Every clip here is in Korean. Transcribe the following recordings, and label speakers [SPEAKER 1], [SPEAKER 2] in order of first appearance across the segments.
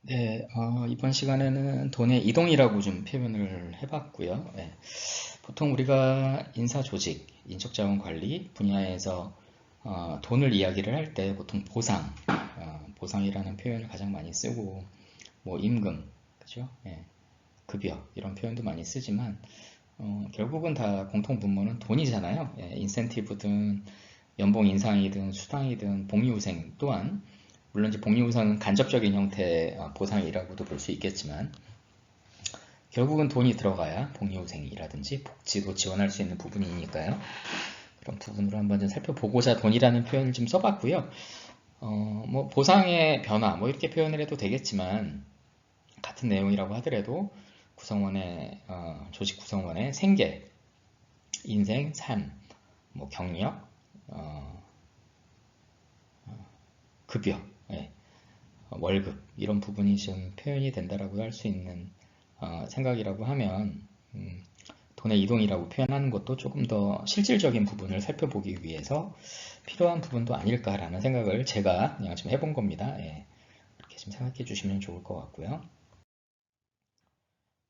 [SPEAKER 1] 네, 이번 시간에는 돈의 이동이라고 좀 표현을 해봤고요. 네, 보통 우리가 인사 조직, 인적 자원 관리 분야에서 돈을 이야기를 할 때 보통 보상, 보상이라는 표현을 가장 많이 쓰고, 뭐 임금, 그죠? 예, 급여 이런 표현도 많이 쓰지만 결국은 다 공통 분모는 돈이잖아요. 예, 인센티브든 연봉 인상이든 수당이든 복리후생 또한 물론 이제 복리후생은 간접적인 형태의 보상이라고도 볼 수 있겠지만 결국은 돈이 들어가야 복리후생이라든지 복지도 지원할 수 있는 부분이니까요. 그런 부분으로 한번 좀 살펴보고자 돈이라는 표현을 좀 써봤고요. 뭐 보상의 변화 뭐 이렇게 표현을 해도 되겠지만 같은 내용이라고 하더라도 구성원의 조직 구성원의 생계, 인생, 삶, 뭐 경력, 급여, 예, 월급 이런 부분이 좀 표현이 된다라고 할 수 있는 생각이라고 하면 돈의 이동이라고 표현하는 것도 조금 더 실질적인 부분을 살펴보기 위해서 필요한 부분도 아닐까라는 생각을 제가 그냥 좀 해본 겁니다. 예, 그렇게 좀 생각해 주시면 좋을 것 같고요.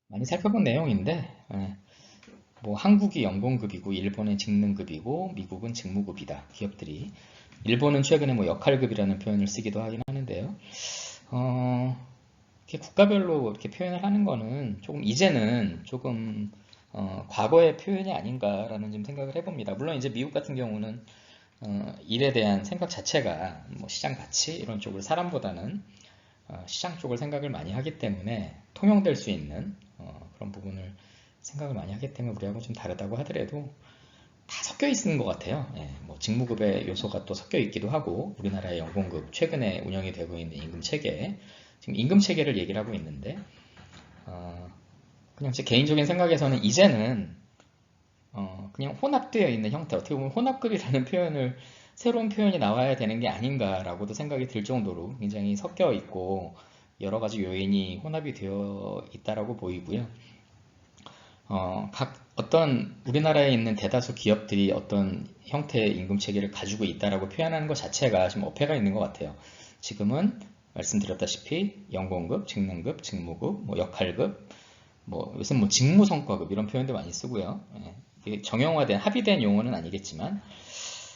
[SPEAKER 1] 많이 살펴본 내용인데 예, 뭐 한국이 연봉급이고 일본은 직능급이고 미국은 직무급이다. 기업들이 일본은 최근에 뭐 역할급이라는 표현을 쓰기도 하긴 하는데요. 이렇게 국가별로 이렇게 표현을 하는 거는 조금 이제는 조금 과거의 표현이 아닌가라는 좀 생각을 해봅니다. 물론 이제 미국 같은 경우는 일에 대한 생각 자체가 뭐 시장 가치 이런 쪽을 사람보다는 시장 쪽을 생각을 많이 하기 때문에 통용될 수 있는 그런 부분을 생각을 많이 하기 때문에 우리하고 좀 다르다고 하더라도 다 섞여 있는 것 같아요. 예, 뭐 직무급의 요소가 또 섞여 있기도 하고 우리나라의 연봉급 최근에 운영이 되고 있는 임금 체계 지금 임금 체계를 얘기를 하고 있는데 그냥 제 개인적인 생각에서는 이제는 그냥 혼합되어 있는 형태 어떻게 보면 혼합급이라는 표현을 새로운 표현이 나와야 되는 게 아닌가라고도 생각이 들 정도로 굉장히 섞여 있고 여러 가지 요인이 혼합이 되어 있다라고 보이고요. 각 어떤 우리나라에 있는 대다수 기업들이 어떤 형태의 임금 체계를 가지고 있다라고 표현하는 것 자체가 좀 어폐가 있는 것 같아요. 지금은 말씀드렸다시피 연공급, 직능급, 직무급, 뭐 역할급, 뭐 요새 뭐 직무성과급 이런 표현도 많이 쓰고요. 예, 이게 정형화된 합의된 용어는 아니겠지만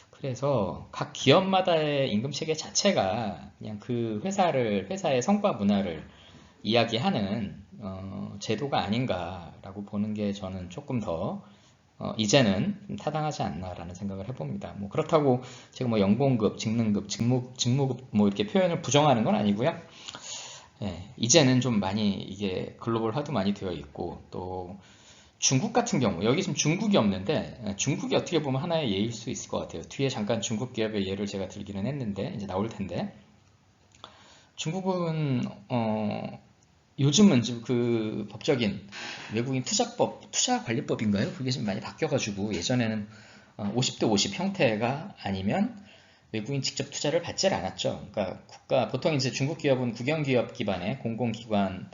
[SPEAKER 1] 그래서 각 기업마다의 임금 체계 자체가 그냥 그 회사의 성과 문화를 이야기하는 제도가 아닌가라고 보는 게 저는 조금 더 이제는 좀 타당하지 않나라는 생각을 해봅니다. 뭐 그렇다고 제가 뭐 연봉급, 직능급, 직무급 뭐 이렇게 표현을 부정하는 건 아니고요. 예, 이제는 좀 많이 이게 글로벌화도 많이 되어 있고 또 중국 같은 경우 여기 지금 중국이 없는데 중국이 어떻게 보면 하나의 예일 수 있을 것 같아요. 뒤에 잠깐 중국 기업의 예를 제가 들기는 했는데 이제 나올 텐데 중국은 요즘은 지금 그 법적인 외국인 투자법, 투자관리법인가요? 그게 좀 많이 바뀌어가지고 예전에는 50대 50 형태가 아니면 외국인 직접 투자를 받질 않았죠. 그러니까 국가 보통 이제 중국 기업은 국영기업 기반의 공공기관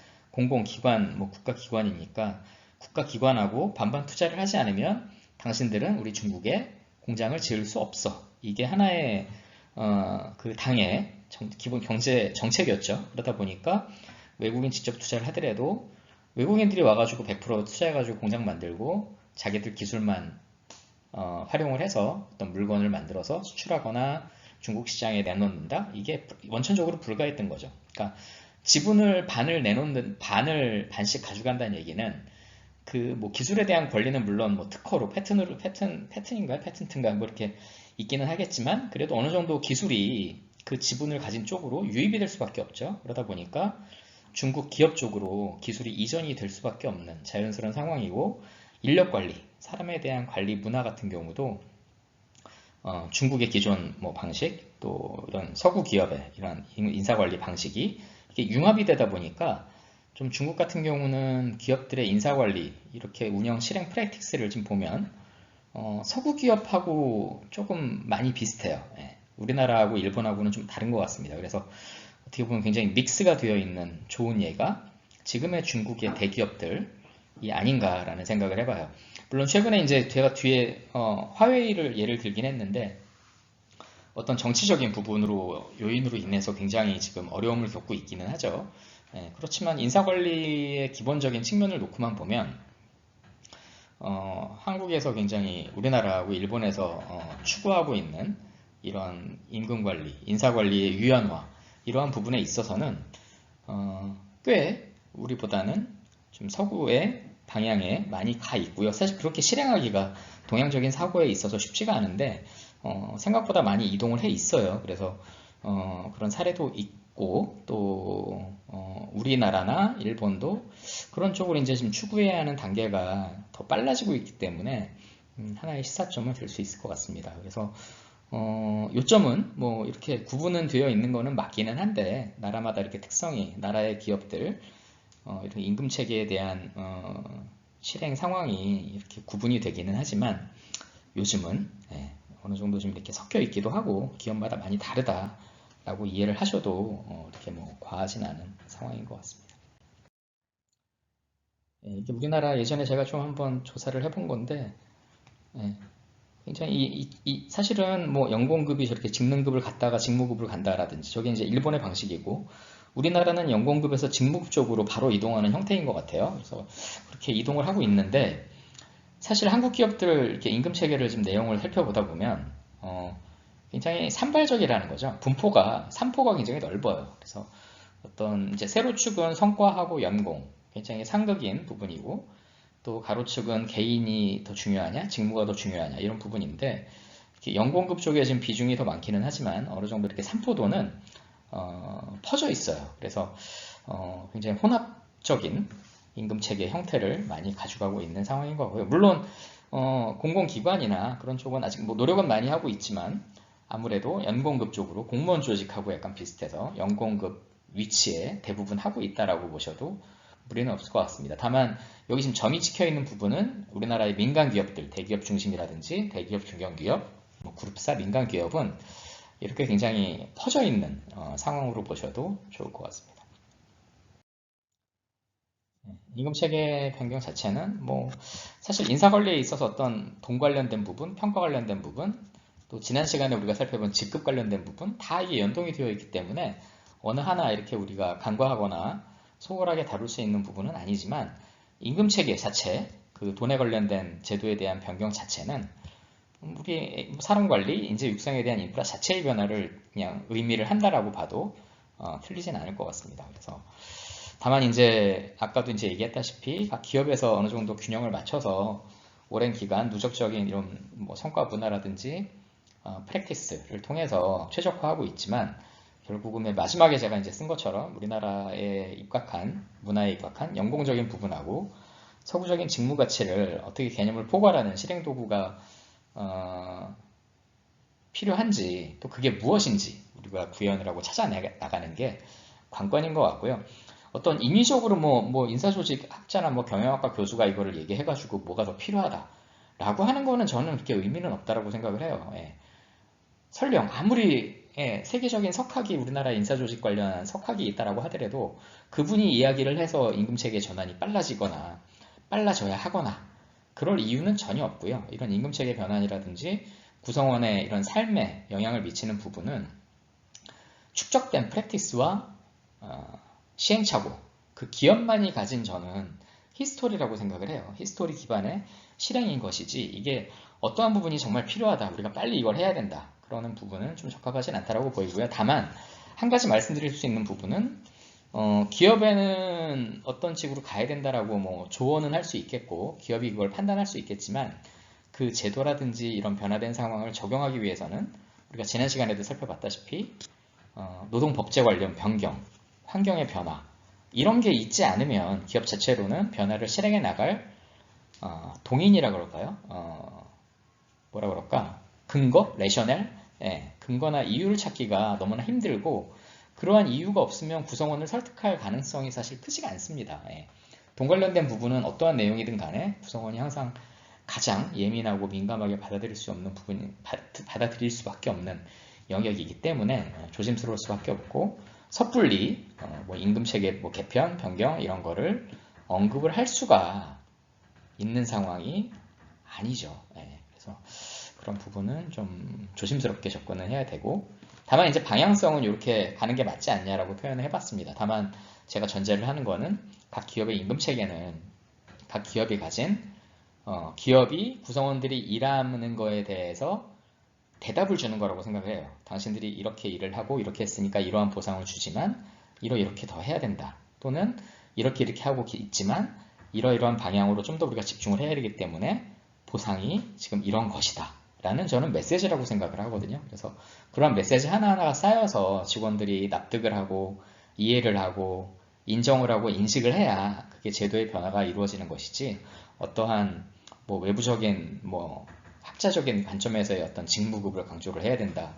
[SPEAKER 1] 뭐 국가기관이니까 국가기관하고 반반 투자를 하지 않으면 당신들은 우리 중국에 공장을 지을 수 없어. 이게 하나의 그 당의 기본 경제 정책이었죠. 그러다 보니까 외국인 직접 투자를 하더라도 외국인들이 와가지고 100% 투자해가지고 공장 만들고 자기들 기술만 활용을 해서 어떤 물건을 만들어서 수출하거나 중국 시장에 내놓는다? 이게 원천적으로 불가했던 거죠. 그러니까 지분을 반을 내놓는 반을 반씩 가져간다는 얘기는 그 뭐 기술에 대한 권리는 물론 뭐 특허로 패튼인가요? 패턴트인가 뭐 이렇게 있기는 하겠지만 그래도 어느 정도 기술이 그 지분을 가진 쪽으로 유입이 될 수밖에 없죠. 그러다 보니까 중국 기업 쪽으로 기술이 이전이 될 수밖에 없는 자연스러운 상황이고 인력 관리, 사람에 대한 관리 문화 같은 경우도 중국의 기존 뭐 방식 또 이런 서구 기업의 이런 인사 관리 방식이 이게 융합이 되다 보니까 좀 중국 같은 경우는 기업들의 인사 관리 이렇게 운영 실행 프랙티스를 좀 보면 서구 기업하고 조금 많이 비슷해요. 예. 우리나라하고 일본하고는 좀 다른 것 같습니다. 그래서 어떻게 보면 굉장히 믹스가 되어 있는 좋은 예가 지금의 중국의 대기업들이 아닌가라는 생각을 해봐요. 물론 최근에 이제 제가 뒤에 화웨이를 예를 들긴 했는데 어떤 정치적인 부분으로 요인으로 인해서 굉장히 지금 어려움을 겪고 있기는 하죠. 그렇지만 인사관리의 기본적인 측면을 놓고만 보면 한국에서 굉장히 우리나라하고 일본에서 추구하고 있는 이런 임금관리, 인사관리의 유연화 이러한 부분에 있어서는 꽤 우리보다는 좀 서구의 방향에 많이 가 있고요. 사실 그렇게 실행하기가 동양적인 사고에 있어서 쉽지가 않은데 생각보다 많이 이동을 해 있어요. 그래서 그런 사례도 있고 또 우리나라나 일본도 그런 쪽으로 이제 지금 추구해야 하는 단계가 더 빨라지고 있기 때문에 하나의 시사점은 될 수 있을 것 같습니다. 그래서 요점은 뭐 이렇게 구분은 되어 있는 거는 맞기는 한데 나라마다 이렇게 특성이 나라의 기업들 이런 임금 체계에 대한 실행 상황이 이렇게 구분이 되기는 하지만 요즘은 어느 정도 좀 이렇게 섞여 있기도 하고 기업마다 많이 다르다라고 이해를 하셔도 이렇게 뭐 과하진 않은 상황인 것 같습니다. 이게 우리나라 예전에 제가 좀 한번 조사를 해본 건데 굉장히 사실은 뭐 연공급이 저렇게 직능급을 갔다가 직무급을 간다라든지 저게 이제 일본의 방식이고 우리나라는 연공급에서 직무급 쪽으로 바로 이동하는 형태인 것 같아요. 그래서 그렇게 이동을 하고 있는데 사실 한국 기업들 이렇게 임금 체계를 좀 내용을 살펴보다 보면 굉장히 산발적이라는 거죠. 분포가 산포가 굉장히 넓어요. 그래서 어떤 이제 세로축은 성과하고 연공 굉장히 상극인 부분이고 또 가로축은 개인이 더 중요하냐 직무가 더 중요하냐 이런 부분인데 연공급 쪽에 지금 비중이 더 많기는 하지만 어느 정도 이렇게 산포도는 퍼져 있어요. 그래서 굉장히 혼합적인 임금체계 형태를 많이 가져가고 있는 상황인 거고요. 물론 공공기관이나 그런 쪽은 아직 뭐 노력은 많이 하고 있지만 아무래도 연공급 쪽으로 공무원 조직하고 약간 비슷해서 연공급 위치에 대부분 하고 있다라고 보셔도 무리는 없을 것 같습니다. 다만 여기 지금 점이 찍혀 있는 부분은 우리나라의 민간 기업들, 대기업 중심이라든지 대기업, 중견기업, 뭐 그룹사 민간 기업은 이렇게 굉장히 퍼져 있는 상황으로 보셔도 좋을 것 같습니다. 임금체계 변경 자체는 뭐 사실 인사관리에 있어서 어떤 돈 관련된 부분, 평가 관련된 부분, 또 지난 시간에 우리가 살펴본 직급 관련된 부분 다 이게 연동이 되어 있기 때문에 어느 하나 이렇게 우리가 간과하거나 소홀하게 다룰 수 있는 부분은 아니지만 임금체계 자체, 그 돈에 관련된 제도에 대한 변경 자체는 우리 사람관리, 인재 육성에 대한 인프라 자체의 변화를 그냥 의미를 한다라고 봐도 틀리진 않을 것 같습니다. 그래서 다만 이제 아까도 이제 얘기했다시피 각 기업에서 어느 정도 균형을 맞춰서 오랜 기간 누적적인 이런 뭐 성과 문화라든지 프랙티스를 통해서 최적화하고 있지만 결국은 마지막에 제가 이제 쓴 것처럼 우리나라에 입각한 문화에 입각한 연공적인 부분하고 서구적인 직무 가치를 어떻게 개념을 포괄하는 실행 도구가 필요한지 또 그게 무엇인지 우리가 구현을 하고 찾아나가는 게 관건인 것 같고요. 어떤 인위적으로 뭐 인사조직 학자나 뭐 경영학과 교수가 이거를 얘기해가지고 뭐가 더 필요하다라고 하는 거는 저는 그렇게 의미는 없다라고 생각을 해요. 설령 아무리 세계적인 석학이 우리나라 인사조직 관련한 석학이 있다라고 하더라도 그분이 이야기를 해서 임금체계 전환이 빨라지거나 빨라져야 하거나 그럴 이유는 전혀 없고요. 이런 임금체계 변환이라든지 구성원의 이런 삶에 영향을 미치는 부분은 축적된 프랙티스와 시행착오, 그 기업만이 가진 저는 히스토리라고 생각을 해요. 히스토리 기반의 실행인 것이지 이게 어떠한 부분이 정말 필요하다, 우리가 빨리 이걸 해야 된다 그러는 부분은 좀 적합하진 않다라고 보이고요. 다만 한 가지 말씀드릴 수 있는 부분은 기업에는 어떤 식으로 가야 된다라고 뭐 조언은 할 수 있겠고 기업이 그걸 판단할 수 있겠지만 그 제도라든지 이런 변화된 상황을 적용하기 위해서는 우리가 지난 시간에도 살펴봤다시피 노동법제 관련 변경, 환경의 변화 이런 게 있지 않으면 기업 자체로는 변화를 실행해 나갈 동인이라 그럴까요? 뭐라 그럴까? 근거? 레셔넬? 근거나 이유를 찾기가 너무나 힘들고 그러한 이유가 없으면 구성원을 설득할 가능성이 사실 크지가 않습니다. 돈 관련된 부분은 어떠한 내용이든 간에 구성원이 항상 가장 예민하고 민감하게 받아들일 수 없는 부분, 받아들일 수밖에 없는 영역이기 때문에 조심스러울 수밖에 없고 섣불리 뭐 임금체계 뭐 개편, 변경 이런 거를 언급을 할 수가 있는 상황이 아니죠. 그래서 그런 부분은 좀 조심스럽게 접근을 해야 되고 다만 이제 방향성은 이렇게 가는 게 맞지 않냐라고 표현을 해봤습니다. 다만 제가 전제를 하는 거는 각 기업의 임금 체계는 각 기업이 가진 기업이 구성원들이 일하는 거에 대해서 대답을 주는 거라고 생각을 해요. 당신들이 이렇게 일을 하고 이렇게 했으니까 이러한 보상을 주지만 이렇게 더 해야 된다. 또는 이렇게 하고 있지만 이러이러한 방향으로 좀 더 우리가 집중을 해야 되기 때문에 보상이 지금 이런 것이다. 라는 저는 메시지라고 생각을 하거든요. 그래서 그런 메시지 하나하나가 쌓여서 직원들이 납득을 하고 이해를 하고 인정을 하고 인식을 해야 그게 제도의 변화가 이루어지는 것이지 어떠한 뭐 외부적인 뭐 학자적인 관점에서의 어떤 직무급을 강조를 해야 된다.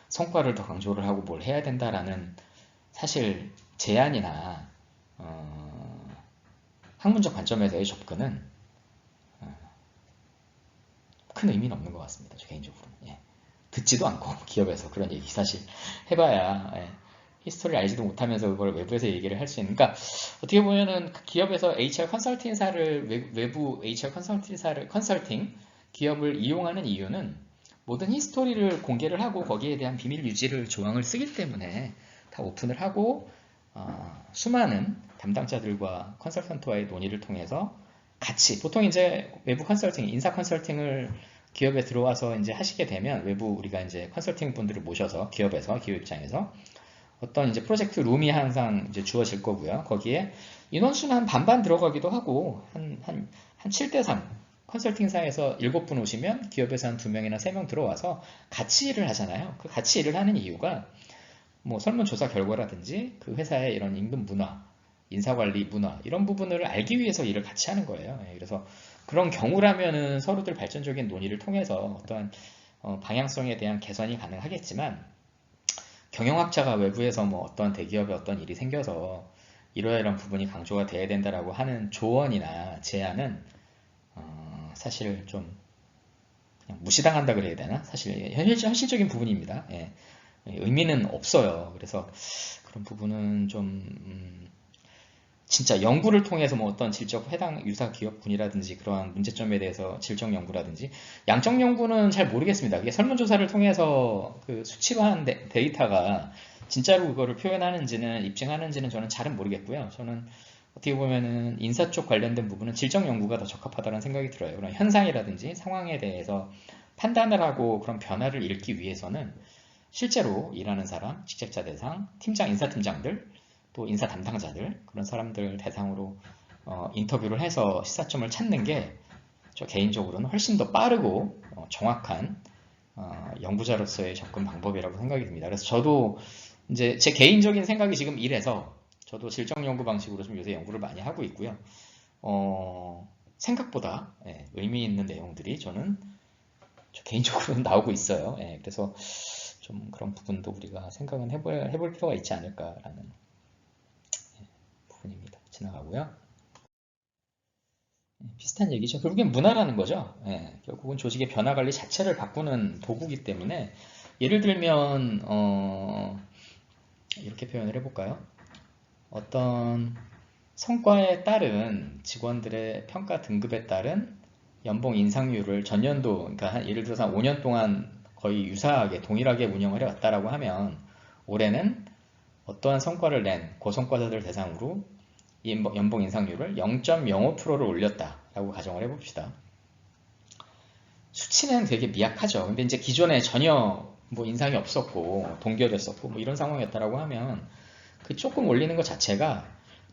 [SPEAKER 1] 성과를 더 강조를 하고 뭘 해야 된다라는 사실 제안이나 학문적 관점에서의 접근은 큰 의미는 없는 것 같습니다. 저 개인적으로. 예. 듣지도 않고 기업에서 그런 얘기 사실 해봐야 히스토리를 알지도 못하면서 그걸 외부에서 얘기를 할 수 있는. 그러니까 어떻게 보면은 기업에서 HR 컨설팅사를 외부 HR 컨설팅 기업을 이용하는 이유는 모든 히스토리를 공개를 하고 거기에 대한 비밀 유지를 조항을 쓰기 때문에 다 오픈을 하고 수많은 담당자들과 컨설턴트와의 논의를 통해서 같이 보통 이제 외부 컨설팅, 인사 컨설팅을 기업에 들어와서 이제 하시게 되면 외부 우리가 이제 컨설팅 분들을 모셔서 기업 입장에서 어떤 이제 프로젝트 룸이 항상 이제 주어질 거고요. 거기에 인원수는 한 반반 들어가기도 하고 한 7대3 컨설팅사에서 7분 오시면 기업에서 한 2명이나 3명 들어와서 같이 일을 하잖아요. 그 같이 일을 하는 이유가 뭐 설문조사 결과라든지 그 회사의 이런 임금 문화, 인사관리 문화 이런 부분을 알기 위해서 일을 같이 하는 거예요. 그래서 그런 경우라면은 서로들 발전적인 논의를 통해서 어떠한 방향성에 대한 개선이 가능하겠지만 경영학자가 외부에서 뭐 어떤 대기업에 어떤 일이 생겨서 이러이러한 부분이 강조가 돼야 된다라고 하는 조언이나 제안은 사실 좀 그냥 무시당한다 그래야 되나? 사실 현실적인 부분입니다. 예. 의미는 없어요. 그래서 그런 부분은 좀 진짜 연구를 통해서 뭐 어떤 질적 해당 유사 기업군이라든지 그러한 문제점에 대해서 질적 연구라든지 양적 연구는 잘 모르겠습니다. 그게 설문조사를 통해서 그 수치화한 데이터가 진짜로 그거를 표현하는지는 입증하는지는 저는 잘은 모르겠고요. 저는 어떻게 보면은 인사 쪽 관련된 부분은 질적 연구가 더 적합하다는 생각이 들어요. 그런 현상이라든지 상황에 대해서 판단을 하고 그런 변화를 읽기 위해서는 실제로 일하는 사람, 직책자 대상, 팀장, 인사팀장들, 또 인사 담당자들 그런 사람들 대상으로 인터뷰를 해서 시사점을 찾는 게 저 개인적으로는 훨씬 더 빠르고 정확한 연구자로서의 접근 방법이라고 생각이 듭니다. 그래서 저도 이제 제 개인적인 생각이 지금 이래서 저도 질적 연구 방식으로 좀 요새 연구를 많이 하고 있고요. 생각보다 의미 있는 내용들이 저는 저 개인적으로는 나오고 있어요. 그래서 좀 그런 부분도 우리가 생각은 해볼 필요가 있지 않을까라는 부분입니다. 지나가고요. 비슷한 얘기죠. 결국엔 문화라는 거죠. 결국은 조직의 변화 관리 자체를 바꾸는 도구이기 때문에 예를 들면 이렇게 표현을 해볼까요? 어떤 성과에 따른 직원들의 평가 등급에 따른 연봉 인상률을 전년도, 그러니까 예를 들어서 한 5년 동안 거의 유사하게 동일하게 운영을 해왔다라고 하면 올해는 어떠한 성과를 낸 고성과자들 대상으로 연봉 인상률을 0.05%를 올렸다라고 가정을 해봅시다. 수치는 되게 미약하죠. 근데 이제 기존에 전혀 뭐 인상이 없었고 동결됐었고 뭐 이런 상황이었다라고 하면 그 조금 올리는 것 자체가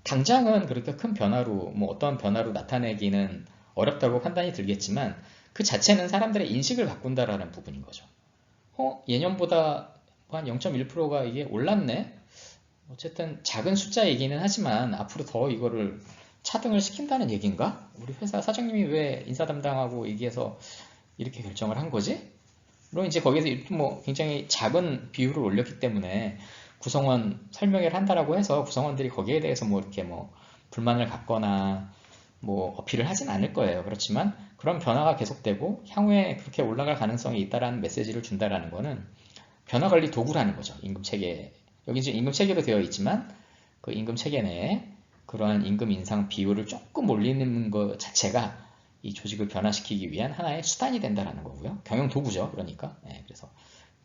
[SPEAKER 1] 당장은 그렇게 큰 변화로 뭐 어떤 변화로 나타내기는 어렵다고 판단이 들겠지만 그 자체는 사람들의 인식을 바꾼다라는 부분인 거죠. 예년보다 한 0.1%가 이게 올랐네? 어쨌든 작은 숫자이기는 하지만 앞으로 더 이거를 차등을 시킨다는 얘기인가? 우리 회사 사장님이 왜 인사 담당하고 얘기해서 이렇게 결정을 한 거지? 물론 이제 거기에서 뭐 굉장히 작은 비율을 올렸기 때문에 구성원 설명회를 한다라고 해서 구성원들이 거기에 대해서 뭐 이렇게 뭐 불만을 갖거나 뭐 어필을 하진 않을 거예요. 그렇지만 그런 변화가 계속되고 향후에 그렇게 올라갈 가능성이 있다라는 메시지를 준다라는 거는 변화 관리 도구라는 거죠. 임금 체계. 여기 이제 임금 체계로 되어 있지만 그 임금 체계 내에 그러한 임금 인상 비율을 조금 올리는 것 자체가 이 조직을 변화시키기 위한 하나의 수단이 된다라는 거고요. 경영 도구죠. 그러니까. 그래서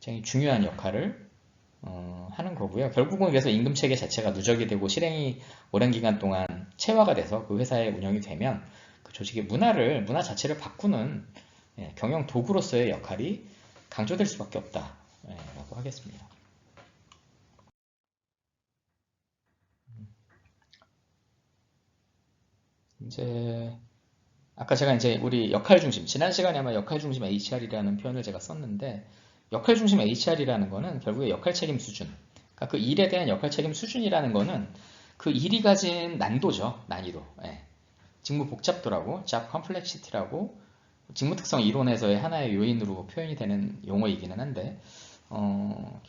[SPEAKER 1] 굉장히 중요한 역할을 하는 거고요. 결국은 그래서 임금 체계 자체가 누적이 되고 실행이 오랜 기간 동안 체화가 돼서 그 회사의 운영이 되면 그 조직의 문화 자체를 바꾸는 경영 도구로서의 역할이 강조될 수밖에 없다. 라고 하겠습니다. 이제 아까 제가 이제 우리 역할 중심, 지난 시간에 아마 역할 중심 HR이라는 표현을 제가 썼는데 역할 중심 HR이라는 거는 결국에 역할 책임 수준, 그러니까 그 일에 대한 역할 책임 수준이라는 거는 그 일이 가진 난도죠, 난이도. 직무 복잡도라고, job complexity라고 직무 특성 이론에서의 하나의 요인으로 표현이 되는 용어이기는 한데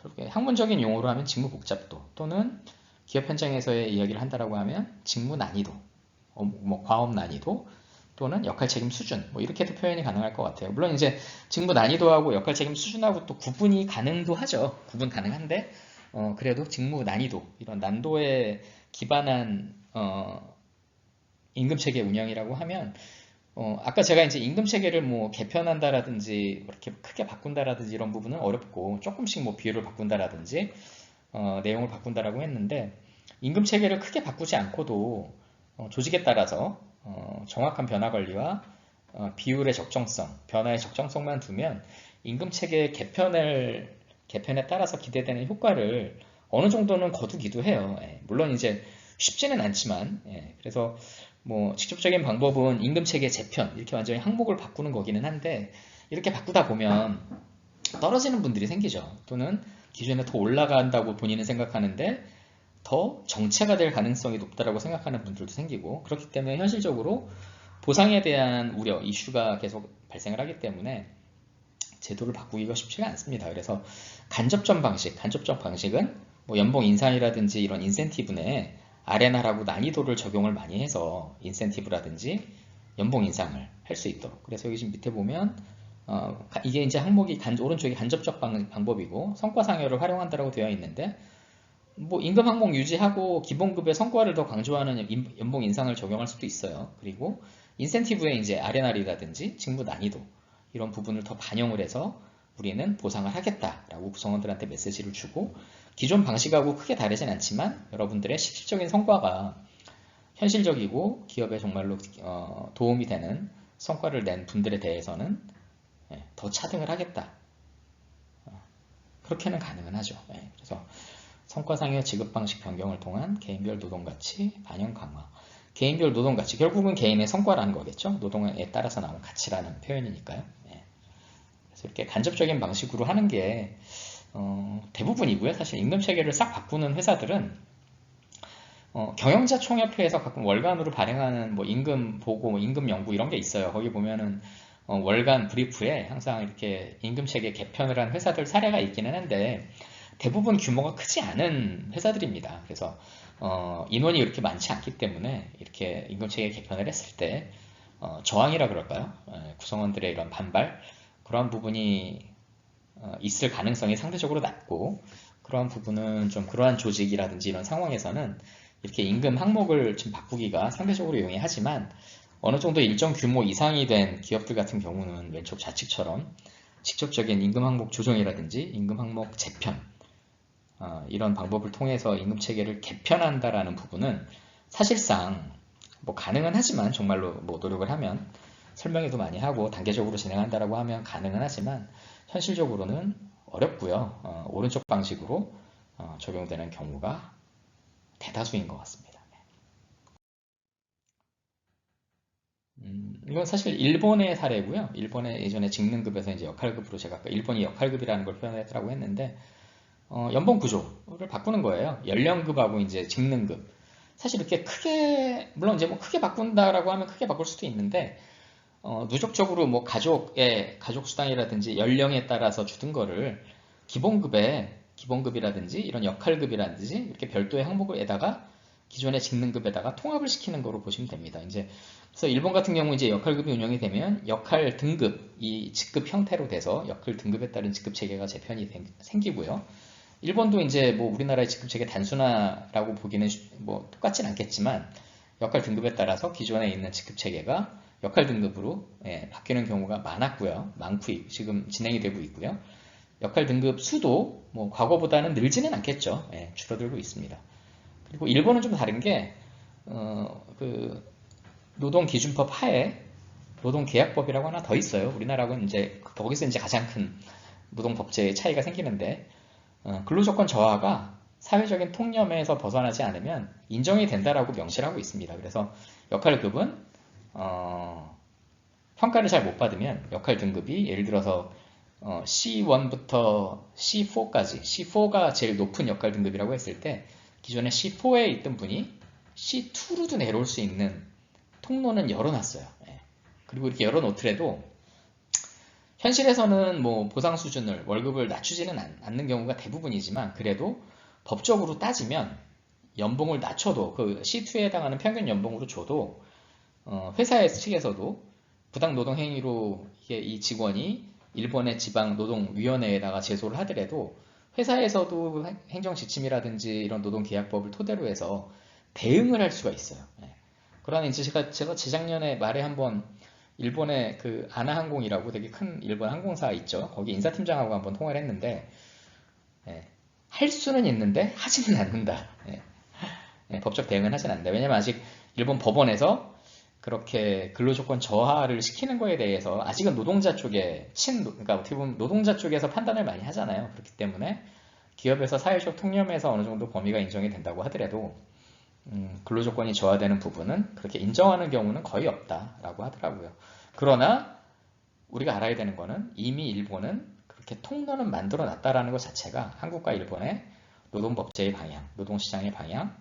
[SPEAKER 1] 결국에 학문적인 용어로 하면 직무 복잡도 또는 기업 현장에서의 이야기를 한다라고 하면 직무 난이도, 뭐 과업 난이도 또는 역할 책임 수준 뭐 이렇게도 표현이 가능할 것 같아요. 물론 이제 직무 난이도하고 역할 책임 수준하고 또 구분이 가능도 하죠. 구분 가능한데 그래도 직무 난이도 이런 난도에 기반한 임금 체계 운영이라고 하면 아까 제가 이제 임금 체계를 뭐 개편한다라든지 이렇게 크게 바꾼다라든지 이런 부분은 어렵고 조금씩 뭐 비율을 바꾼다라든지 내용을 바꾼다라고 했는데 임금 체계를 크게 바꾸지 않고도 조직에 따라서 정확한 변화 관리와 비율의 적정성, 변화의 적정성만 두면 임금 체계 개편에 따라서 기대되는 효과를 어느 정도는 거두기도 해요. 물론 이제 쉽지는 않지만 그래서 뭐 직접적인 방법은 임금 체계 재편 이렇게 완전히 항목을 바꾸는 거기는 한데 이렇게 바꾸다 보면 떨어지는 분들이 생기죠. 또는 기준에 더 올라간다고 본인은 생각하는데 더 정체가 될 가능성이 높다고 생각하는 분들도 생기고 그렇기 때문에 현실적으로 보상에 대한 우려, 이슈가 계속 발생을 하기 때문에 제도를 바꾸기가 쉽지가 않습니다. 그래서 간접점 방식은 뭐 연봉 인상이라든지 이런 인센티브 내에 아레나라고 난이도를 적용을 많이 해서 인센티브라든지 연봉 인상을 할 수 있도록. 그래서 여기 지금 밑에 보면 이게 이제 항목이 오른쪽이 간접적 방법이고 성과 상여를 활용한다라고 되어 있는데 뭐 임금 항목 유지하고 기본급의 성과를 더 강조하는 연봉 인상을 적용할 수도 있어요. 그리고 인센티브에 이제 R&R이라든지 직무 난이도 이런 부분을 더 반영을 해서 우리는 보상을 하겠다라고 구성원들한테 메시지를 주고 기존 방식하고 크게 다르진 않지만 여러분들의 실질적인 성과가 현실적이고 기업에 정말로 도움이 되는 성과를 낸 분들에 대해서는 더 차등을 하겠다. 그렇게는 가능은 하죠. 그래서 성과상여 지급 방식 변경을 통한 개인별 노동가치 반영 강화. 개인별 노동가치 결국은 개인의 성과라는 거겠죠. 노동에 따라서 나온 가치라는 표현이니까요. 그래서 이렇게 간접적인 방식으로 하는 게 대부분이고요. 사실 임금 체계를 싹 바꾸는 회사들은 경영자 총협회에서 가끔 월간으로 발행하는 뭐 임금 보고, 뭐 임금 연구 이런 게 있어요. 거기 보면은 월간 브리프에 항상 이렇게 임금 체계 개편을 한 회사들 사례가 있기는 한데 대부분 규모가 크지 않은 회사들입니다. 그래서 인원이 이렇게 많지 않기 때문에 이렇게 임금 체계 개편을 했을 때 저항이라 그럴까요? 구성원들의 이런 반발 그러한 부분이 있을 가능성이 상대적으로 낮고 그러한 부분은 좀 그러한 조직이라든지 이런 상황에서는 이렇게 임금 항목을 좀 바꾸기가 상대적으로 용이하지만 어느 정도 일정 규모 이상이 된 기업들 같은 경우는 왼쪽 좌측처럼 직접적인 임금 항목 조정이라든지 임금 항목 재편 이런 방법을 통해서 임금 체계를 개편한다라는 부분은 사실상 뭐 가능은 하지만 정말로 뭐 노력을 하면 설명회도 많이 하고 단계적으로 진행한다라고 하면 가능은 하지만 현실적으로는 어렵고요. 오른쪽 방식으로 적용되는 경우가 대다수인 것 같습니다. 이건 사실 일본의 사례고요. 일본의 예전에 직능급에서 이제 역할급으로 제가 아까 일본이 역할급이라는 걸 표현했다고 했는데 연봉 구조를 바꾸는 거예요. 연령급하고 이제 직능급. 사실 이렇게 크게 물론 이제 뭐 크게 바꾼다라고 하면 크게 바꿀 수도 있는데 누적적으로 뭐 가족 수당이라든지 연령에 따라서 주던 거를 기본급이라든지 이런 역할급이라든지 이렇게 별도의 항목에다가 기존의 직능급에다가 통합을 시키는 거로 보시면 됩니다. 이제 그래서 일본 같은 경우 이제 역할급이 운영이 되면 역할 등급 이 직급 형태로 돼서 역할 등급에 따른 직급 체계가 재편이 생기고요. 일본도 이제 뭐 우리나라의 직급 체계 단순화라고 보기는 뭐 똑같진 않겠지만 역할 등급에 따라서 기존에 있는 직급 체계가 역할 등급으로 바뀌는 경우가 많았고요. 많고 지금 진행이 되고 있고요. 역할 등급 수도 뭐 과거보다는 늘지는 않겠죠. 예, 줄어들고 있습니다. 그리고 일본은 좀 다른 게 그 노동기준법 하에 노동계약법이라고 하나 더 있어요. 우리나라하고는 이제 거기서 이제 가장 큰 노동법제의 차이가 생기는데 근로조건 저하가 사회적인 통념에서 벗어나지 않으면 인정이 된다라고 명시를 하고 있습니다. 그래서 역할급은 평가를 잘 못 받으면 역할 등급이 예를 들어서 C1부터 C4까지 C4가 제일 높은 역할 등급이라고 했을 때 기존에 C4에 있던 분이 C2로도 내려올 수 있는 통로는 열어놨어요. 예. 그리고 이렇게 열어놓더라도 현실에서는 뭐 보상 수준을 월급을 낮추지는 않는 경우가 대부분이지만 그래도 법적으로 따지면 연봉을 낮춰도 그 C2에 해당하는 평균 연봉으로 줘도 회사 측에서도 부당 노동 행위로 이 직원이 일본의 지방 노동위원회에다가 제소를 하더라도 회사에서도 행정 지침이라든지 이런 노동계약법을 토대로 해서 대응을 할 수가 있어요. 그러나 이제 제가 재작년에 말에 한번 일본의 그 아나항공이라고 되게 큰 일본 항공사 있죠. 거기 인사팀장하고 한번 통화를 했는데 할 수는 있는데 하지는 않는다. 법적 대응은 하지는 않는다. 왜냐면 아직 일본 법원에서 그렇게 근로조건 저하를 시키는 거에 대해서 아직은 노동자 쪽에 그러니까 어떻게 보면 노동자 쪽에서 판단을 많이 하잖아요. 그렇기 때문에 기업에서 사회적 통념에서 어느 정도 범위가 인정이 된다고 하더라도 근로조건이 저하되는 부분은 그렇게 인정하는 경우는 거의 없다라고 하더라고요. 그러나 우리가 알아야 되는 거는 이미 일본은 그렇게 통로는 만들어 놨다라는 것 자체가 한국과 일본의 노동법제의 방향, 노동시장의 방향,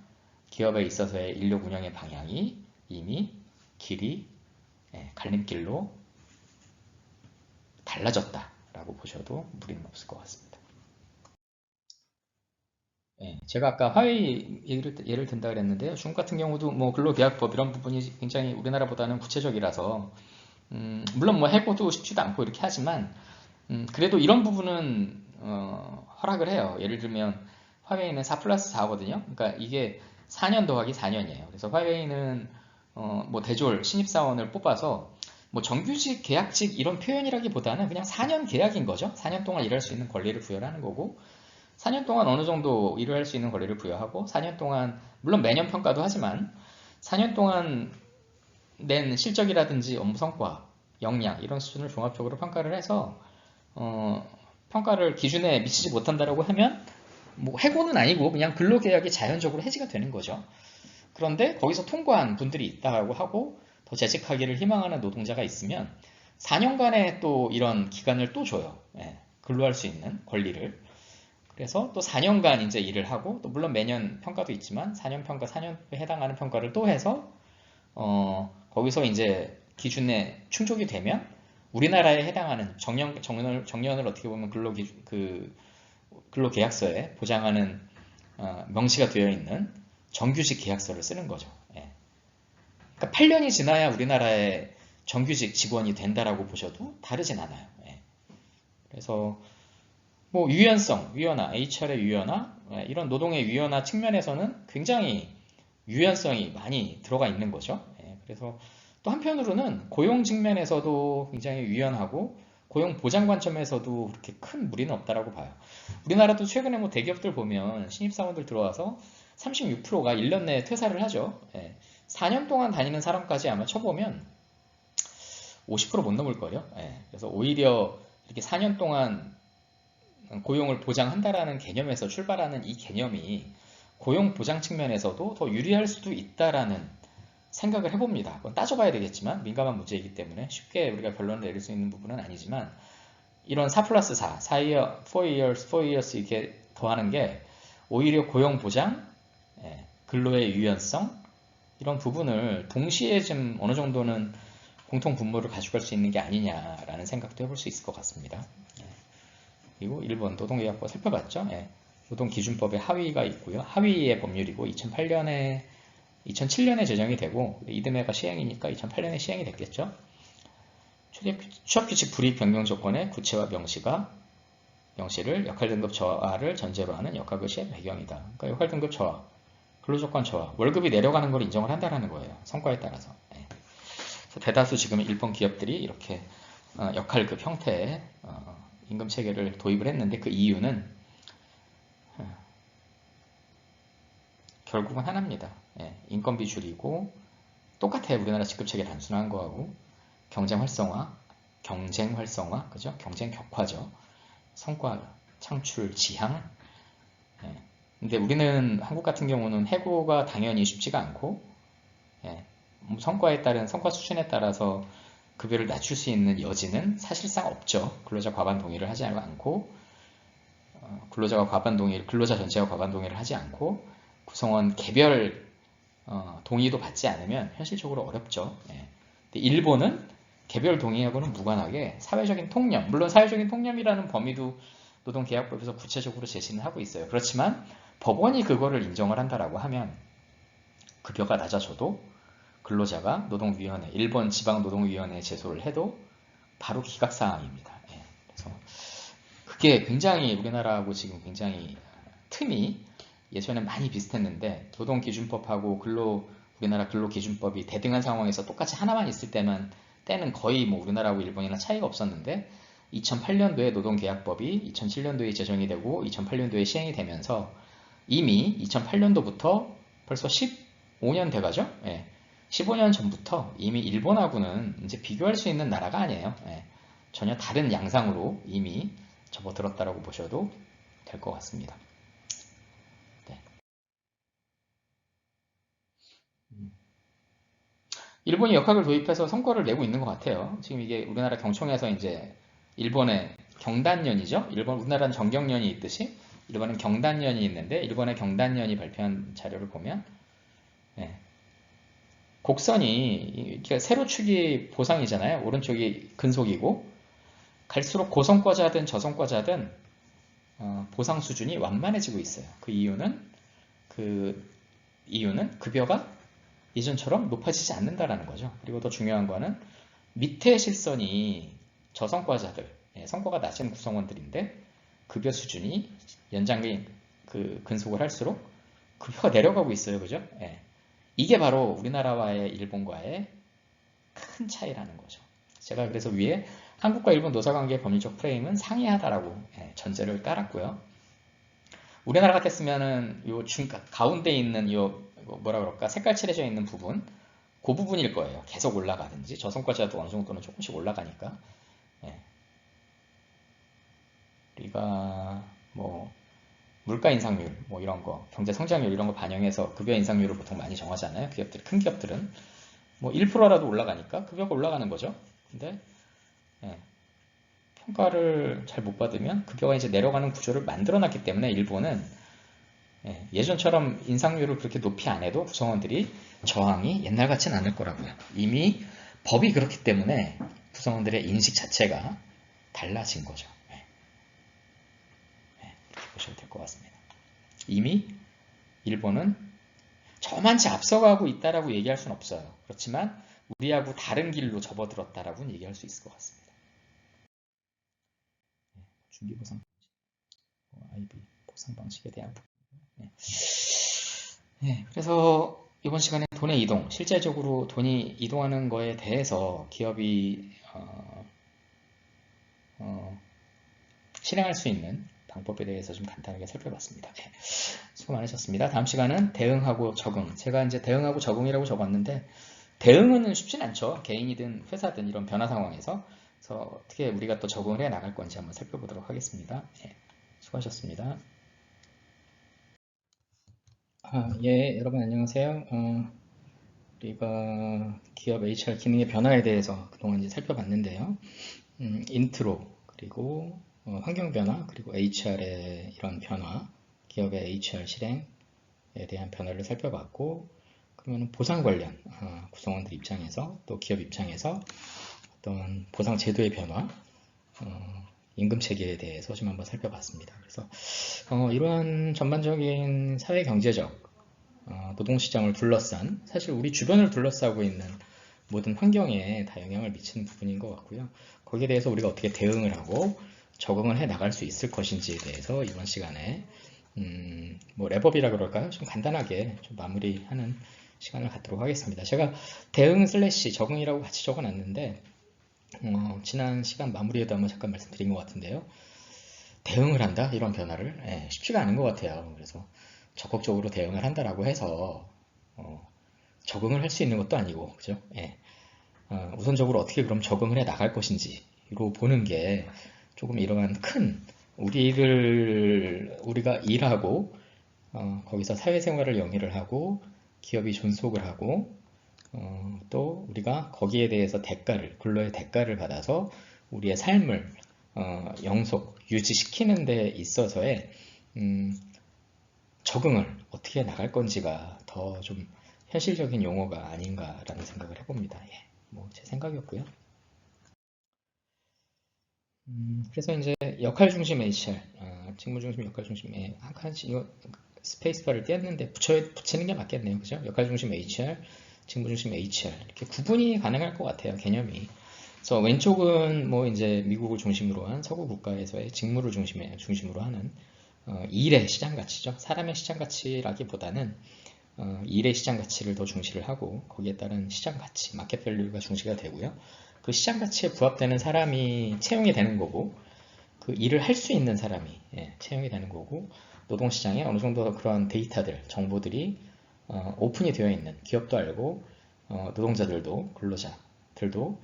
[SPEAKER 1] 기업에 있어서의 인력 운영의 방향이 이미 길이 갈림길로 달라졌다라고 보셔도 무리는 없을 것 같습니다. 제가 아까 화웨이 예를 든다 그랬는데요. 중국 같은 경우도 뭐 근로계약법 이런 부분이 굉장히 우리나라보다는 구체적이라서 물론 뭐 해고도 쉽지도 않고 이렇게 하지만 그래도 이런 부분은 허락을 해요. 예를 들면 화웨이는 4+4거든요. 그러니까 이게 4년 더하기 4년이에요. 그래서 화웨이는 뭐 대졸 신입사원을 뽑아서 뭐 정규직, 계약직 이런 표현이라기보다는 그냥 4년 계약인 거죠. 4년 동안 일할 수 있는 권리를 부여하는 거고 4년 동안 어느 정도 일을 할 수 있는 권리를 부여하고 4년 동안 물론 매년 평가도 하지만 4년 동안 낸 실적이라든지 업무 성과, 역량 이런 수준을 종합적으로 평가를 해서 평가를 기준에 미치지 못한다라고 하면 뭐 해고는 아니고 그냥 근로계약이 자연적으로 해지가 되는 거죠. 그런데 거기서 통과한 분들이 있다고 하고 더 재직하기를 희망하는 노동자가 있으면 4년간의 또 이런 기간을 또 줘요. 근로할 수 있는 권리를. 그래서 또 4년간 이제 일을 하고 또 물론 매년 평가도 있지만 4년 평가, 4년에 해당하는 평가를 또 해서 거기서 이제 기준에 충족이 되면 우리나라에 해당하는 정년을 어떻게 보면 근로계약서에 보장하는 명시가 되어 있는 정규직 계약서를 쓰는 거죠. 그러니까 8년이 지나야 우리나라의 정규직 직원이 된다라고 보셔도 다르진 않아요. 그래서 뭐 유연성, 유연화, HR의 유연화, 이런 노동의 유연화 측면에서는 굉장히 유연성이 많이 들어가 있는 거죠. 그래서 또 한편으로는 고용 측면에서도 굉장히 유연하고 고용 보장 관점에서도 그렇게 큰 무리는 없다라고 봐요. 우리나라도 최근에 뭐 대기업들 보면 신입사원들 들어와서 36%가 1년 내에 퇴사를 하죠. 4년 동안 다니는 사람까지 아마 쳐보면 50% 못 넘을걸요. 그래서 오히려 이렇게 4년 동안 고용을 보장한다라는 개념에서 출발하는 이 개념이 고용 보장 측면에서도 더 유리할 수도 있다라는 생각을 해봅니다. 그건 따져봐야 되겠지만 민감한 문제이기 때문에 쉽게 우리가 결론을 내릴 수 있는 부분은 아니지만 이런 4+4, 4year, 4years 이렇게 더하는 게 오히려 고용 보장, 근로의 유연성 이런 부분을 동시에 좀 어느 정도는 공통 분모를 가져갈 수 있는 게 아니냐라는 생각도 해볼 수 있을 것 같습니다. 그리고 일본 노동계약법 살펴봤죠. 노동기준법에 하위가 있고요. 하위의 법률이고 2007년에 제정이 되고 이듬해가 시행이니까 2008년에 시행이 됐겠죠. 취업규칙 불이익 변경 조건의 구체화 명시를 역할등급 저하를 전제로 하는 역학의시의 배경이다. 그러니까 역할등급 저하, 근로조건 저하, 월급이 내려가는 걸 인정을 한다는 거예요. 성과에 따라서. 그래서 대다수 지금 일본 기업들이 이렇게 역할급 형태의 임금 체계를 도입을 했는데 그 이유는 결국은 하나입니다. 예, 인건비 줄이고 똑같아요. 우리나라 직급 체계 단순화한 거하고 경쟁 활성화, 그죠? 경쟁 격화죠. 성과 창출 지향. 예. 근데 우리는 한국 같은 경우는 해고가 당연히 쉽지가 않고 예, 성과에 따른 성과 수준에 따라서 급여를 낮출 수 있는 여지는 사실상 없죠. 근로자 과반 동의를 하지 않고 근로자 전체가 과반 동의를 하지 않고 구성원 개별 동의도 받지 않으면 현실적으로 어렵죠. 예. 근데 일본은 개별 동의하고는 무관하게 사회적인 통념, 물론 사회적인 통념이라는 범위도 노동계약법에서 구체적으로 제시는 하고 있어요. 그렇지만 법원이 그거를 인정을 한다라고 하면 급여가 낮아져도 근로자가 노동위원회, 일본 지방노동위원회에 제소를 해도 바로 기각사항입니다. 예. 그래서 그게 굉장히 우리나라하고 지금 굉장히 틈이 예전에 많이 비슷했는데 노동기준법하고 우리나라 근로기준법이 대등한 상황에서 똑같이 하나만 있을 때는 거의 뭐 우리나라하고 일본이나 차이가 없었는데 2008년도에 노동계약법이 2007년도에 제정이 되고 2008년도에 시행이 되면서 이미 2008년도부터 벌써 15년 돼가죠? 예. 15년 전부터 이미 일본하고는 이제 비교할 수 있는 나라가 아니에요. 예. 전혀 다른 양상으로 이미 접어들었다라고 보셔도 될 것 같습니다. 네. 일본이 역학을 도입해서 성과를 내고 있는 것 같아요. 지금 이게 우리나라 경총에서 이제 일본의 경단련이죠. 우리나라는 정경련이 있듯이 일본은 경단련이 있는데 일본의 경단련이 발표한 자료를 보면 네. 곡선이 세로축이 보상이잖아요. 오른쪽이 근속이고 갈수록 고성과자든 저성과자든 보상 수준이 완만해지고 있어요. 그 이유는 급여가 이전처럼 높아지지 않는다라는 거죠. 그리고 더 중요한 거는 밑에 실선이 저성과자들, 성과가 낮은 구성원들인데 급여 수준이 연장기 근속을 할수록 급여가 내려가고 있어요. 그죠? 예. 이게 바로 우리나라와의 일본과의 큰 차이라는 거죠. 제가 그래서 위에 한국과 일본 노사관계의 법률적 프레임은 상이하다라고 전제를 깔았고요. 우리나라 같았으면은 요 가운데 있는 뭐라 그럴까 색깔 칠해져 있는 부분 그 부분일 거예요. 계속 올라가든지 저성과자도 어느 정도는 조금씩 올라가니까 우리가 뭐 물가 인상률 뭐 이런 거 경제 성장률 이런 거 반영해서 급여 인상률을 보통 많이 정하잖아요. 큰 기업들은 뭐 1%라도 올라가니까 급여가 올라가는 거죠. 근데 평가를 잘 못 받으면 급여가 이제 내려가는 구조를 만들어놨기 때문에 일본은 예전처럼 인상률을 그렇게 높이 안 해도 구성원들이 저항이 옛날 같진 않을 거라고요. 이미 법이 그렇기 때문에 구성원들의 인식 자체가 달라진 거죠. 이렇게 보셔도 될 것 같습니다. 이미 일본은 저만치 앞서가고 있다라고 얘기할 수는 없어요. 그렇지만 우리하고 다른 길로 접어들었다라고는 얘기할 수 있을 것 같습니다. 준비보상 IB 보상 방식에 대한 부분. 그래서 이번 시간에 돈의 이동, 실제적으로 돈이 이동하는 거에 대해서 기업이 실행할 수 있는 방법에 대해서 좀 간단하게 살펴봤습니다. 수고 많으셨습니다. 다음 시간은 대응하고 적응. 제가 이제 대응하고 적응이라고 적었는데 대응은 쉽진 않죠. 개인이든 회사든 이런 변화 상황에서. 그래서 어떻게 우리가 또 적응을 해 나갈 건지 한번 살펴보도록 하겠습니다. 수고하셨습니다. 여러분 안녕하세요. 우리가 기업 HR 기능의 변화에 대해서 그동안 이제 살펴봤는데요. 인트로, 그리고 환경 변화, 그리고 HR의 이런 변화, 기업의 HR 실행에 대한 변화를 살펴봤고, 그러면 보상 관련 구성원들 입장에서 또 기업 입장에서 어떤 보상 제도의 변화, 임금 체계에 대해서 좀 한번 살펴봤습니다. 그래서 이러한 전반적인 사회 경제적 노동시장을 둘러싼 사실 우리 주변을 둘러싸고 있는 모든 환경에 다 영향을 미치는 부분인 것 같고요. 거기에 대해서 우리가 어떻게 대응을 하고 적응을 해 나갈 수 있을 것인지에 대해서 이번 시간에 뭐 랩업이라 그럴까요? 좀 간단하게 좀 마무리하는 시간을 갖도록 하겠습니다. 제가 대응 / 적응이라고 같이 적어놨는데 지난 시간 마무리에도 한번 잠깐 말씀드린 것 같은데요. 대응을 한다? 이런 변화를 쉽지가 않은 것 같아요. 그래서 적극적으로 대응을 한다라고 해서 적응을 할 수 있는 것도 아니고, 그죠? 우선적으로 어떻게 그럼 적응을 해 나갈 것인지로 보는 게 조금 이러한 큰 우리가 일하고 거기서 사회생활을 영위를 하고 기업이 존속을 하고 또 우리가 거기에 대해서 근로의 대가를 받아서 우리의 삶을 유지시키는 데 있어서의 적응을 어떻게 나갈 건지가 더 좀 현실적인 용어가 아닌가라는 생각을 해봅니다. 뭐 제 생각이었고요. 그래서 이제 역할 중심 HR, 직무 중심 역할 중심, 한 칸씩 이거 스페이스바를 띄었는데 붙이는 게 맞겠네요. 그죠? 역할 중심 HR, 직무 중심 HR 이렇게 구분이 가능할 것 같아요. 개념이. 그래서 왼쪽은 뭐 이제 미국을 중심으로 한 서구 국가에서의 직무를 중심으로 하는 일의 시장 가치죠. 사람의 시장 가치라기보다는 일의 시장 가치를 더 중시를 하고 거기에 따른 시장 가치, 마켓 밸류가 중시가 되고요. 그 시장 가치에 부합되는 사람이 채용이 되는 거고 그 일을 할 수 있는 사람이 채용이 되는 거고 노동시장에 어느 정도 그런 데이터들, 정보들이 오픈이 되어 있는 기업도 알고 노동자들도 근로자들도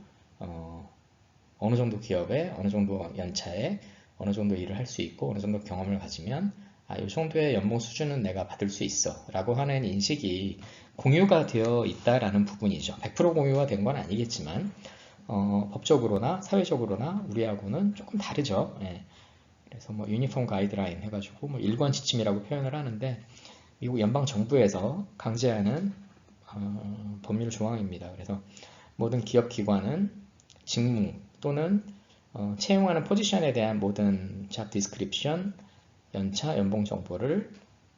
[SPEAKER 1] 어느 정도 기업에 어느 정도 연차에 어느 정도 일을 할 수 있고 어느 정도 경험을 가지면 이 정도의 연봉 수준은 내가 받을 수 있어 라고 하는 인식이 공유가 되어 있다라는 부분이죠. 100% 공유가 된 건 아니겠지만 법적으로나 사회적으로나 우리하고는 조금 다르죠. 그래서 뭐 유니폼 가이드라인 해가지고 뭐 일관 지침이라고 표현을 하는데 미국 연방 정부에서 강제하는 법률 조항입니다. 그래서 모든 기업 기관은 직무 또는 채용하는 포지션에 대한 모든 잡 디스크립션, 연차, 연봉 정보를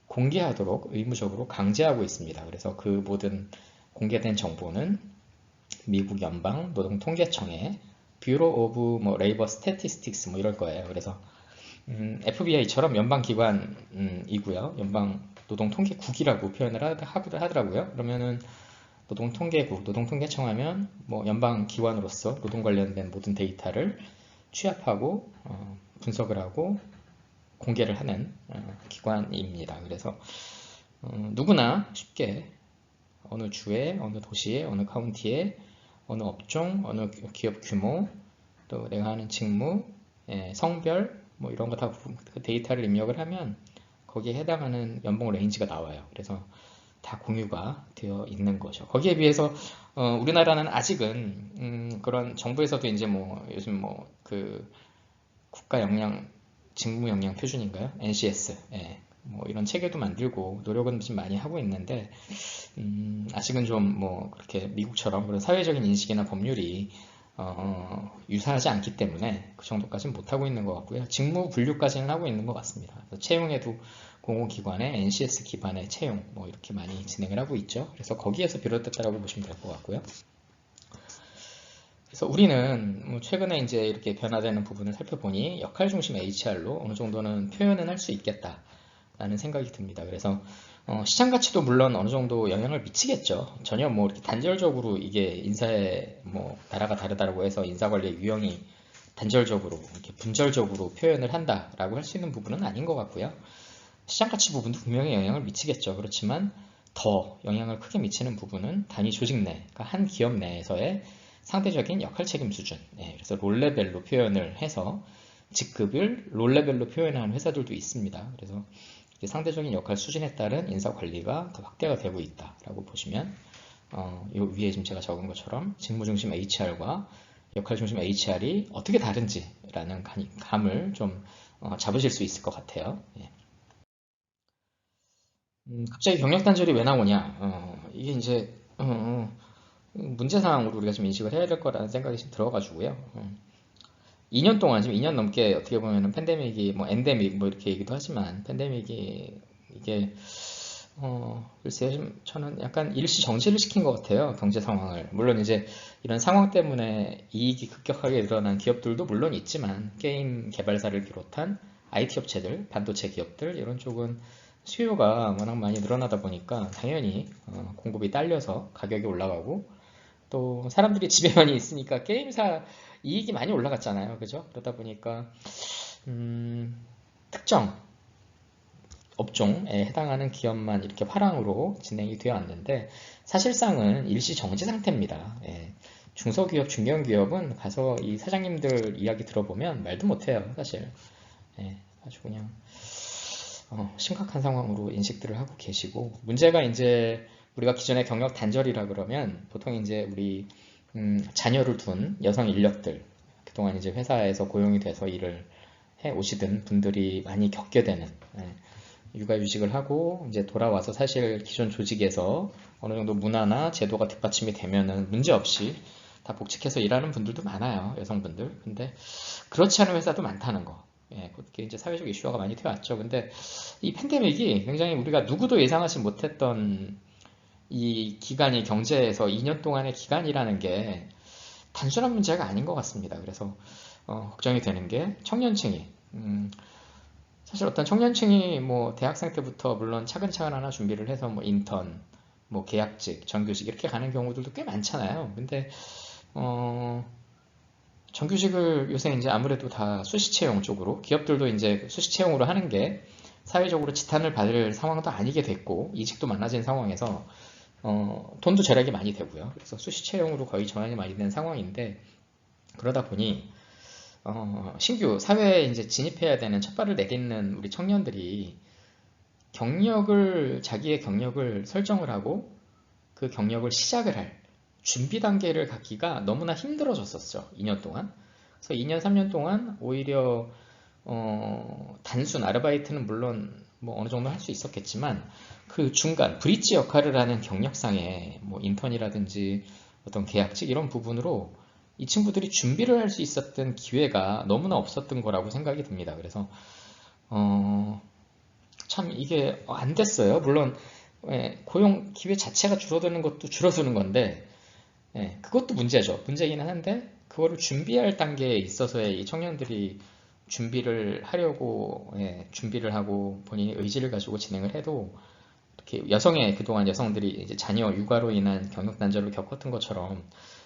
[SPEAKER 1] 공개하도록 의무적으로 강제하고 있습니다. 그래서 그 모든 공개된 정보는 미국 연방 노동통계청의 뷰로 오브 레이버 스태티스틱스 이럴 거예요. 그래서 FBI처럼 연방 기관이고요. 연방 노동통계국이라고 표현을 하더라고요. 그러면은 노동통계국, 노동통계청 하면 연방 기관으로서 노동 관련된 모든 데이터를 취합하고 분석을 하고 공개를 하는 기관입니다. 그래서 누구나 쉽게 어느 주에, 어느 도시에, 어느 카운티에, 어느 업종, 어느 기업 규모, 또 내가 하는 직무, 성별 이런 거 다 데이터를 입력을 하면 거기에 해당하는 연봉 레인지가 나와요. 그래서 다 공유가 되어 있는 거죠. 거기에 비해서 우리나라는 아직은 그런 정부에서도 이제 요즘 그 국가 역량 직무 역량 표준인가요? NCS 이런 체계도 만들고 노력은 좀 많이 하고 있는데 아직은 좀 그렇게 미국처럼 그런 사회적인 인식이나 법률이 유사하지 않기 때문에 그 정도까지는 못하고 있는 것 같고요. 직무 분류까지는 하고 있는 것 같습니다. 채용에도 공공기관의 NCS 기반의 채용 이렇게 많이 진행을 하고 있죠. 그래서 거기에서 비롯됐다고 보시면 될 것 같고요. 그래서 우리는 최근에 이제 이렇게 변화되는 부분을 살펴보니 역할 중심 HR로 어느 정도는 표현은 할 수 있겠다라는 생각이 듭니다. 그래서 시장 가치도 물론 어느 정도 영향을 미치겠죠. 전혀 이렇게 단절적으로 이게 인사의 나라가 다르다고 해서 인사관리의 유형이 단절적으로 이렇게 분절적으로 표현을 한다라고 할 수 있는 부분은 아닌 것 같고요. 시장 가치 부분도 분명히 영향을 미치겠죠. 그렇지만 더 영향을 크게 미치는 부분은 단위 조직 내, 그러니까 한 기업 내에서의 상대적인 역할 책임 수준. 그래서 롤레벨로 표현을 해서 직급을 롤레벨로 표현하는 회사들도 있습니다. 그래서 상대적인 역할 수준에 따른 인사 관리가 더 확대가 되고 있다라고 보시면 이 위에 지금 제가 적은 것처럼 직무 중심 HR과 역할 중심 HR이 어떻게 다른지라는 감을 좀 잡으실 수 있을 것 같아요. 갑자기 경력 단절이 왜 나오냐? 이게 이제 문제사항으로 우리가 좀 인식을 해야 될 거라는 생각이 좀 들어가지고요. 2년 동안 지금 2년 넘게 어떻게 보면은 팬데믹이 엔데믹 이렇게 얘기도 하지만 팬데믹이 이게 글쎄요, 좀 저는 약간 일시 정지를 시킨 것 같아요. 경제 상황을. 물론 이제 이런 상황 때문에 이익이 급격하게 늘어난 기업들도 물론 있지만 게임 개발사를 비롯한 IT 업체들, 반도체 기업들 이런 쪽은 수요가 워낙 많이 늘어나다 보니까 당연히 공급이 딸려서 가격이 올라가고 또 사람들이 집에 많이 있으니까 게임사 이익이 많이 올라갔잖아요. 그죠? 그러다 보니까 특정 업종에 해당하는 기업만 이렇게 화랑으로 진행이 되어 왔는데 사실상은 일시 정지 상태입니다. 예. 중소기업, 중견기업은 가서 이 사장님들 이야기 들어보면 말도 못해요. 사실 예. 아주 그냥 심각한 상황으로 인식들을 하고 계시고 문제가 이제 우리가 기존에 경력 단절이라 그러면 보통 이제 우리 자녀를 둔 여성 인력들 그동안 이제 회사에서 고용이 돼서 일을 해 오시던 분들이 많이 겪게 되는 예. 육아휴직을 하고 이제 돌아와서 사실 기존 조직에서 어느 정도 문화나 제도가 뒷받침이 되면은 문제없이 다 복직해서 일하는 분들도 많아요. 여성분들. 근데 그렇지 않은 회사도 많다는 거. 예, 그게 이제 사회적 이슈화가 많이 되어왔죠. 근데 이 팬데믹이 굉장히 우리가 누구도 예상하지 못했던 이 기간이 경제에서 2년 동안의 기간이라는 게 단순한 문제가 아닌 것 같습니다. 그래서 걱정이 되는 게 청년층이 사실 어떤 청년층이 뭐 대학생 때부터 물론 차근차근 하나 준비를 해서 뭐 인턴, 뭐 계약직, 정규직 이렇게 가는 경우들도 꽤 많잖아요. 근데 정규직을 요새 이제 아무래도 다 수시 채용 쪽으로 기업들도 이제 수시 채용으로 하는 게 사회적으로 지탄을 받을 상황도 아니게 됐고 이직도 많아진 상황에서 돈도 절약이 많이 되고요. 그래서 수시 채용으로 거의 전환이 많이 된 상황인데 그러다 보니 신규 사회에 이제 진입해야 되는 첫 발을 내딛는 우리 청년들이 자기의 경력을 설정을 하고 그 경력을 시작을 할 준비 단계를 갖기가 너무나 힘들어졌었죠. 2년 동안. 그래서 2년, 3년 동안 오히려 단순 아르바이트는 물론 뭐 어느 정도 할 수 있었겠지만 그 중간 브릿지 역할을 하는 경력상의 뭐 인턴이라든지 어떤 계약직 이런 부분으로 이 친구들이 준비를 할 수 있었던 기회가 너무나 없었던 거라고 생각이 듭니다. 그래서 참 이게 안 됐어요. 물론 고용 기회 자체가 줄어드는 것도 줄어드는 건데 그것도 문제죠. 문제이긴 한데 그거를 준비할 단계에 있어서의 이 청년들이 준비를 하려고 준비를 하고 본인이 의지를 가지고 진행을 해도 이렇게 그동안 여성들이 이제 자녀 육아로 인한 경력 단절을 겪었던 것처럼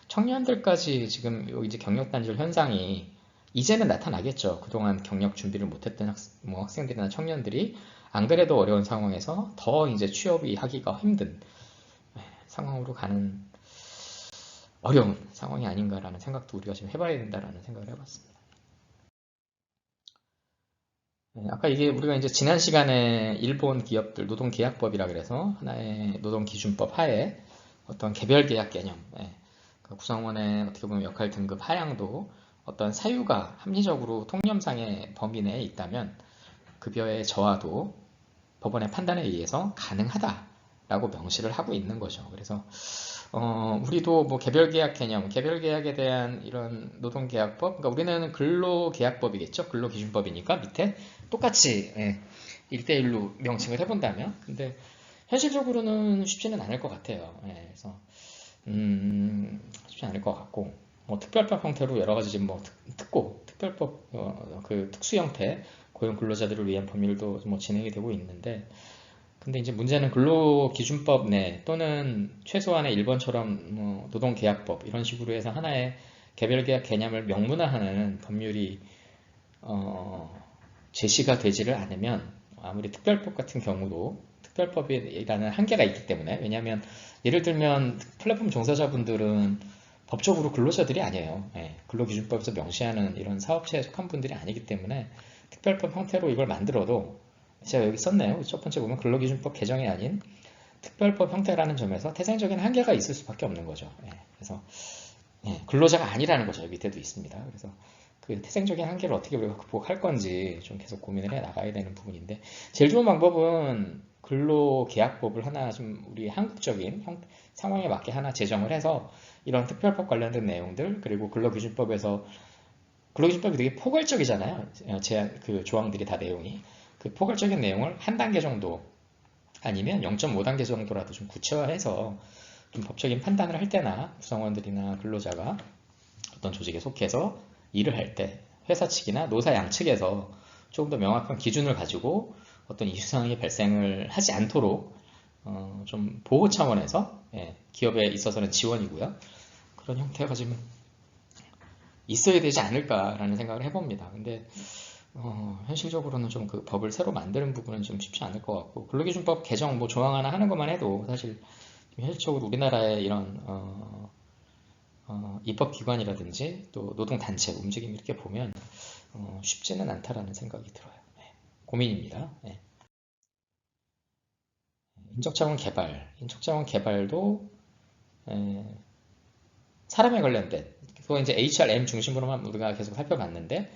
[SPEAKER 1] 청년들까지 지금 이제 경력 단절 현상이 이제는 나타나겠죠. 그동안 경력 준비를 못했던 학생들이나 청년들이 안 그래도 어려운 상황에서 더 이제 취업이 하기가 힘든 상황으로 가는 어려운 상황이 아닌가라는 생각도 우리가 지금 해봐야 된다라는 생각을 해봤습니다. 아까 이게 우리가 이제 지난 시간에 일본 기업들 노동계약법이라 그래서 하나의 노동기준법 하에 어떤 개별계약 개념, 그 구성원의 어떻게 보면 역할 등급 하향도 어떤 사유가 합리적으로 통념상의 범위 내에 있다면 급여의 저하도 법원의 판단에 의해서 가능하다라고 명시를 하고 있는 거죠. 그래서 우리도 뭐 개별계약 개념, 개별계약에 대한 이런 노동계약법, 그러니까 우리는 근로계약법이겠죠. 근로기준법이니까 밑에 똑같이 1대1로 명칭을 해본다면, 근데 현실적으로는 쉽지는 않을 것 같아요. 그래서 쉽지 않을 것 같고, 뭐 특별법 형태로 여러 가지 지금 뭐 특별법 그 특수 형태 고용 근로자들을 위한 법률도 뭐 진행이 되고 있는데. 근데 이제 문제는 근로기준법 내 또는 최소한의 일본처럼 뭐 노동계약법 이런 식으로 해서 하나의 개별계약 개념을 명문화하는 법률이 제시가 되지를 않으면 아무리 특별법 같은 경우도 특별법이라는 한계가 있기 때문에 왜냐하면 예를 들면 플랫폼 종사자분들은 법적으로 근로자들이 아니에요. 근로기준법에서 명시하는 이런 사업체에 속한 분들이 아니기 때문에 특별법 형태로 이걸 만들어도 제가 여기 썼네요. 첫 번째 보면 근로기준법 개정이 아닌 특별법 형태라는 점에서 태생적인 한계가 있을 수밖에 없는 거죠. 그래서 근로자가 아니라는 거죠. 밑에도 있습니다. 그래서 그 태생적인 한계를 어떻게 우리가 극복할 건지 좀 계속 고민을 해 나가야 되는 부분인데 제일 좋은 방법은 근로계약법을 하나 좀 우리 한국적인 상황에 맞게 하나 제정을 해서 이런 특별법 관련된 내용들 그리고 근로기준법이 되게 포괄적이잖아요. 그 조항들이 다 내용이 그 포괄적인 내용을 한 단계 정도 아니면 0.5단계 정도라도 좀 구체화해서 좀 법적인 판단을 할 때나 구성원들이나 근로자가 어떤 조직에 속해서 일을 할 때 회사 측이나 노사 양측에서 조금 더 명확한 기준을 가지고 어떤 이슈사항이 발생을 하지 않도록 좀 보호 차원에서 기업에 있어서는 지원이고요. 그런 형태가 좀 있어야 되지 않을까라는 생각을 해봅니다. 근데 현실적으로는 좀 그 법을 새로 만드는 부분은 좀 쉽지 않을 것 같고, 근로기준법 개정 뭐 조항 하나 하는 것만 해도 사실 현실적으로 우리나라의 이런 입법기관이라든지 또 노동단체 움직임 이렇게 보면 쉽지는 않다라는 생각이 들어요. 네, 고민입니다. 네. 인적자원 개발도 사람에 관련된, 그거 이제 HRM 중심으로만 우리가 계속 살펴봤는데,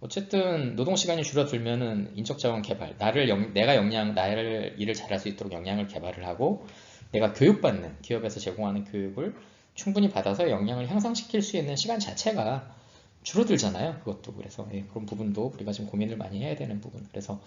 [SPEAKER 1] 어쨌든 노동시간이 줄어들면은 인적자원 개발, 나를 일을 잘할 수 있도록 역량을 개발을 하고, 내가 교육받는, 기업에서 제공하는 교육을 충분히 받아서 역량을 향상시킬 수 있는 시간 자체가 줄어들잖아요. 그것도. 그래서 그런 부분도 우리가 지금 고민을 많이 해야 되는 부분. 그래서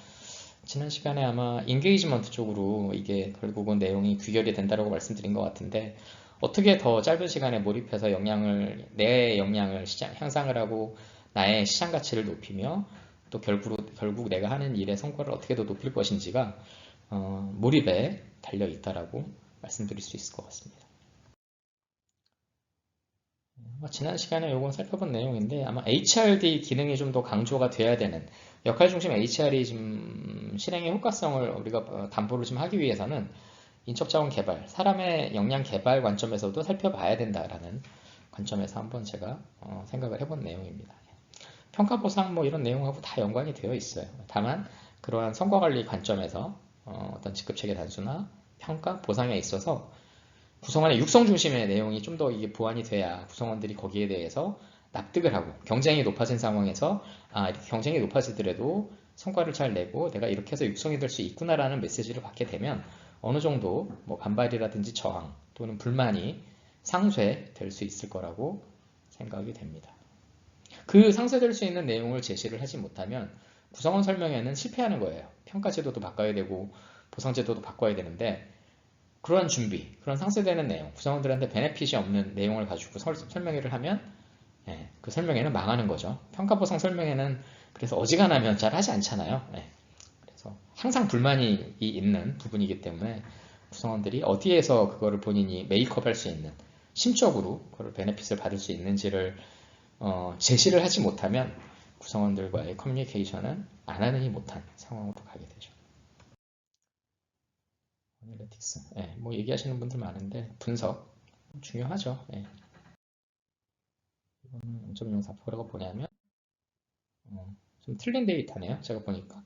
[SPEAKER 1] 지난 시간에 아마 인게이지먼트 쪽으로 이게 결국은 내용이 귀결이 된다고 말씀드린 것 같은데, 어떻게 더 짧은 시간에 몰입해서 내 역량을 향상을 하고 나의 시장 가치를 높이며 또 결국 내가 하는 일의 성과를 어떻게 더 높일 것인지가 몰입에 달려 있다라고 말씀드릴 수 있을 것 같습니다. 지난 시간에 요건 살펴본 내용인데, 아마 HRD 기능이 좀 더 강조가 돼야 되는, 역할 중심 HR이 좀 실행의 효과성을 우리가 담보를 좀 하기 위해서는 인적자원 개발, 사람의 역량 개발 관점에서도 살펴봐야 된다라는 관점에서 한번 제가 생각을 해본 내용입니다. 평가 보상 뭐 이런 내용하고 다 연관이 되어 있어요. 다만 그러한 성과관리 관점에서 어떤 직급체계 단수나 평가 보상에 있어서 구성원의 육성 중심의 내용이 좀 더 이게 보완이 돼야 구성원들이 거기에 대해서 납득을 하고, 경쟁이 높아진 상황에서 이렇게 경쟁이 높아지더라도 성과를 잘 내고 내가 이렇게 해서 육성이 될 수 있구나라는 메시지를 받게 되면 어느 정도 뭐 반발이라든지 저항 또는 불만이 상쇄될 수 있을 거라고 생각이 됩니다. 그 상쇄될 수 있는 내용을 제시를 하지 못하면 구성원 설명회는 실패하는 거예요. 평가제도도 바꿔야 되고 보상제도도 바꿔야 되는데, 그런 준비, 그런 상쇄되는 내용, 구성원들한테 베네핏이 없는 내용을 가지고 설명회를 하면 그 설명회는 망하는 거죠. 평가보상 설명회는 그래서 어지간하면 잘 하지 않잖아요. 그래서 항상 불만이 있는 부분이기 때문에 구성원들이 어디에서 그거를 본인이 메이크업 할 수 있는, 심적으로 그걸 베네핏을 받을 수 있는지를 제시를 하지 못하면 구성원들과의 커뮤니케이션은 안 하느니 못한 상황으로 가게 되죠. 애널리틱스, 뭐 얘기하시는 분들 많은데 분석 중요하죠. 이거는 0.04%라고 보냐면 좀 틀린 데이터네요. 제가 보니까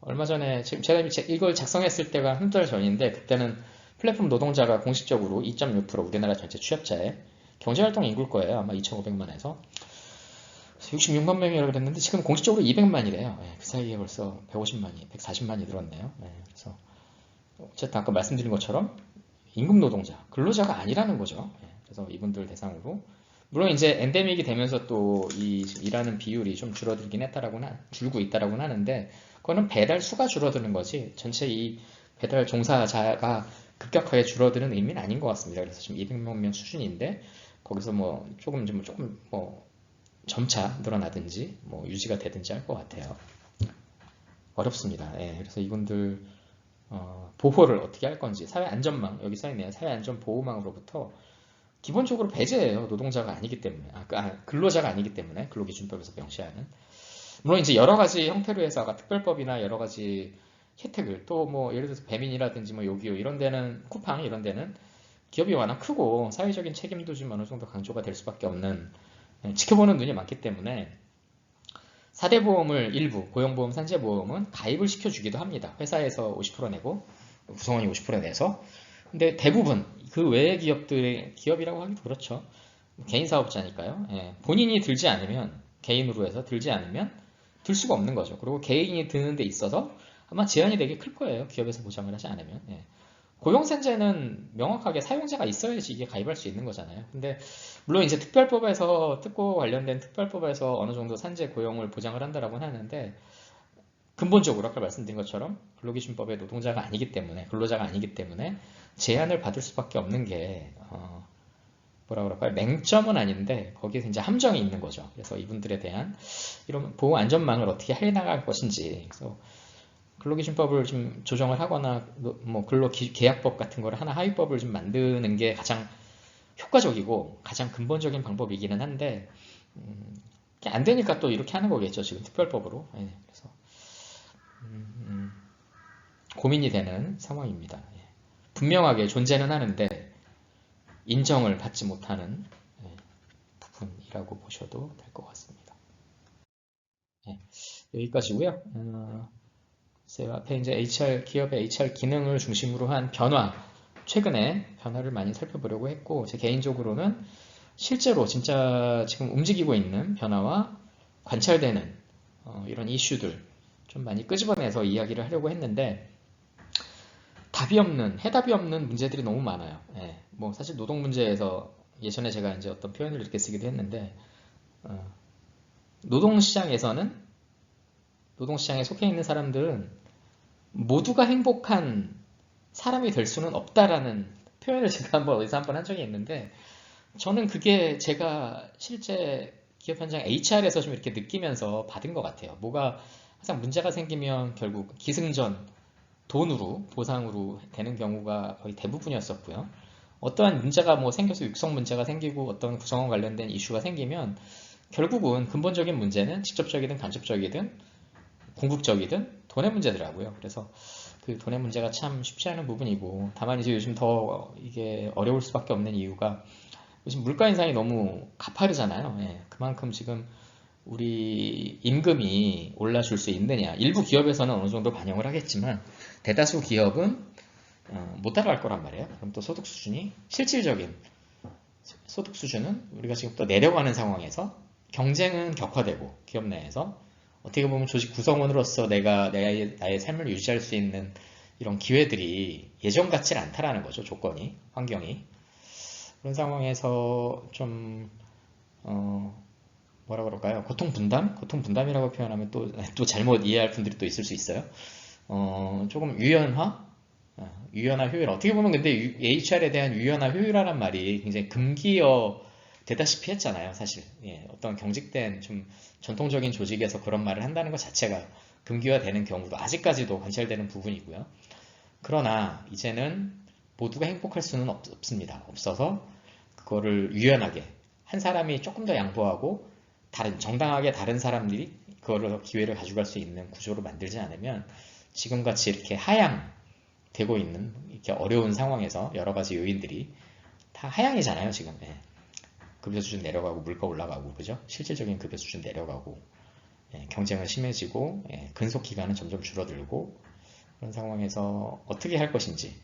[SPEAKER 1] 얼마 전에 지금 제가 이걸 작성했을 때가 한 달 전인데, 그때는 플랫폼 노동자가 공식적으로 2.6% 우리나라 전체 취업자의 경제활동 인구일 거예요. 아마 2,500만에서 66만 명이라고 그랬는데 지금 공식적으로 200만이래요. 그 사이에 벌써 150만이, 140만이 늘었네요. 그래서 어쨌든 아까 말씀드린 것처럼 임금 노동자, 근로자가 아니라는 거죠. 그래서 이분들 대상으로, 물론 이제 엔데믹이 되면서 또 이 일하는 비율이 좀 줄고 있다라고는 하는데, 그거는 배달 수가 줄어드는 거지 전체 이 배달 종사자가 급격하게 줄어드는 의미는 아닌 것 같습니다. 그래서 지금 200만 명 수준인데 거기서 뭐 조금 점차 늘어나든지 뭐 유지가 되든지 할 것 같아요. 어렵습니다. 그래서 이분들 보호를 어떻게 할 건지, 사회안전망, 여기 써있네요. 사회안전보호망으로부터 기본적으로 배제해요. 노동자가 아니기 때문에, 근로자가 아니기 때문에, 근로기준법에서 명시하는. 물론 이제 여러 가지 형태로 해서 아까 특별법이나 여러 가지 혜택을, 또 뭐 예를 들어서 배민이라든지 뭐 요기요 이런 데는, 쿠팡 이런 데는 기업이 워낙 크고 사회적인 책임도 좀 어느 정도 강조가 될 수밖에 없는, 지켜보는 눈이 많기 때문에 4대 보험을 일부, 고용보험, 산재보험은 가입을 시켜주기도 합니다. 회사에서 50% 내고 구성원이 50% 내서. 근데 대부분 그 외의 기업이라고 하기도 그렇죠. 개인 사업자니까요. 본인이 들지 않으면, 개인으로 해서 들지 않으면 들 수가 없는 거죠. 그리고 개인이 드는 데 있어서 아마 제한이 되게 클 거예요. 기업에서 보장을 하지 않으면. 고용산재는 명확하게 사용자가 있어야지 이게 가입할 수 있는 거잖아요. 근데 물론 이제 특고 관련된 특별법에서 어느 정도 산재 고용을 보장을 한다라고는 하는데, 근본적으로 아까 말씀드린 것처럼 근로기준법의 노동자가 아니기 때문에, 근로자가 아니기 때문에 제한을 받을 수밖에 없는 게 뭐라 그럴까요? 맹점은 아닌데 거기에서 이제 함정이 있는 거죠. 그래서 이분들에 대한 이런 보호 안전망을 어떻게 해나갈 것인지, 그래서 근로기준법을 좀 조정을 하거나 뭐 근로계약법 같은 거를 하나 하위법을 좀 만드는 게 가장 효과적이고 가장 근본적인 방법이기는 한데 안 되니까 또 이렇게 하는 거겠죠. 지금 특별법으로. 예, 그래서 고민이 되는 상황입니다. 예. 분명하게 존재는 하는데 인정을 받지 못하는 부분이라고 보셔도 될 것 같습니다. 예, 여기까지고요. 제가 앞에 이제 기업의 HR 기능을 중심으로 한 변화, 최근에 변화를 많이 살펴보려고 했고, 제 개인적으로는 실제로 진짜 지금 움직이고 있는 변화와 관찰되는 이런 이슈들 좀 많이 끄집어내서 이야기를 하려고 했는데, 해답이 없는 문제들이 너무 많아요. 예, 뭐 사실 노동 문제에서 예전에 제가 이제 어떤 표현을 이렇게 쓰기도 했는데, 노동시장에서는 노동시장에 속해 있는 사람들은 모두가 행복한 사람이 될 수는 없다라는 표현을 제가 어디서 한번 한 적이 있는데, 저는 그게 제가 실제 기업 현장 HR에서 좀 이렇게 느끼면서 받은 것 같아요. 뭐가 항상 문제가 생기면 결국 기승전, 돈으로, 보상으로 되는 경우가 거의 대부분이었었고요. 어떠한 문제가 뭐 생겨서 육성 문제가 생기고 어떤 구성원 관련된 이슈가 생기면 결국은 근본적인 문제는 직접적이든 간접적이든 궁극적이든 돈의 문제더라고요. 그래서 그 돈의 문제가 참 쉽지 않은 부분이고, 다만 이제 요즘 더 이게 어려울 수밖에 없는 이유가 요즘 물가 인상이 너무 가파르잖아요. 예, 그만큼 지금 우리 임금이 올라줄 수 있느냐. 일부 기업에서는 어느 정도 반영을 하겠지만 대다수 기업은 못 따라갈 거란 말이에요. 그럼 또 소득 수준이 실질적인 소득 수준은 우리가 지금 또 내려가는 상황에서 경쟁은 격화되고 기업 내에서 어떻게 보면 조직 구성원으로서 내가 나의 삶을 유지할 수 있는 이런 기회들이 예전 같지 않다라는 거죠. 조건이, 환경이. 그런 상황에서 좀 뭐라 그럴까요? 고통 분담? 고통 분담이라고 표현하면 또 잘못 이해할 분들이 또 있을 수 있어요. 조금 유연화 효율. 어떻게 보면 근데 HR에 대한 유연화 효율화란 말이 굉장히 금기어 되다시피 했잖아요, 사실. 예, 어떤 경직된 좀 전통적인 조직에서 그런 말을 한다는 것 자체가 금기화되는 경우도 아직까지도 관찰되는 부분이고요. 그러나 이제는 모두가 행복할 수는 없습니다. 없어서 그거를 유연하게 한 사람이 조금 더 양보하고 정당하게 다른 사람들이 그거를 기회를 가져갈 수 있는 구조로 만들지 않으면 지금같이 이렇게 하향되고 있는 이렇게 어려운 상황에서 여러 가지 요인들이 다 하향이잖아요, 지금. 예. 급여 수준 내려가고 물가 올라가고 그죠? 실질적인 급여 수준 내려가고 경쟁은 심해지고 근속 기간은 점점 줄어들고 그런 상황에서 어떻게 할 것인지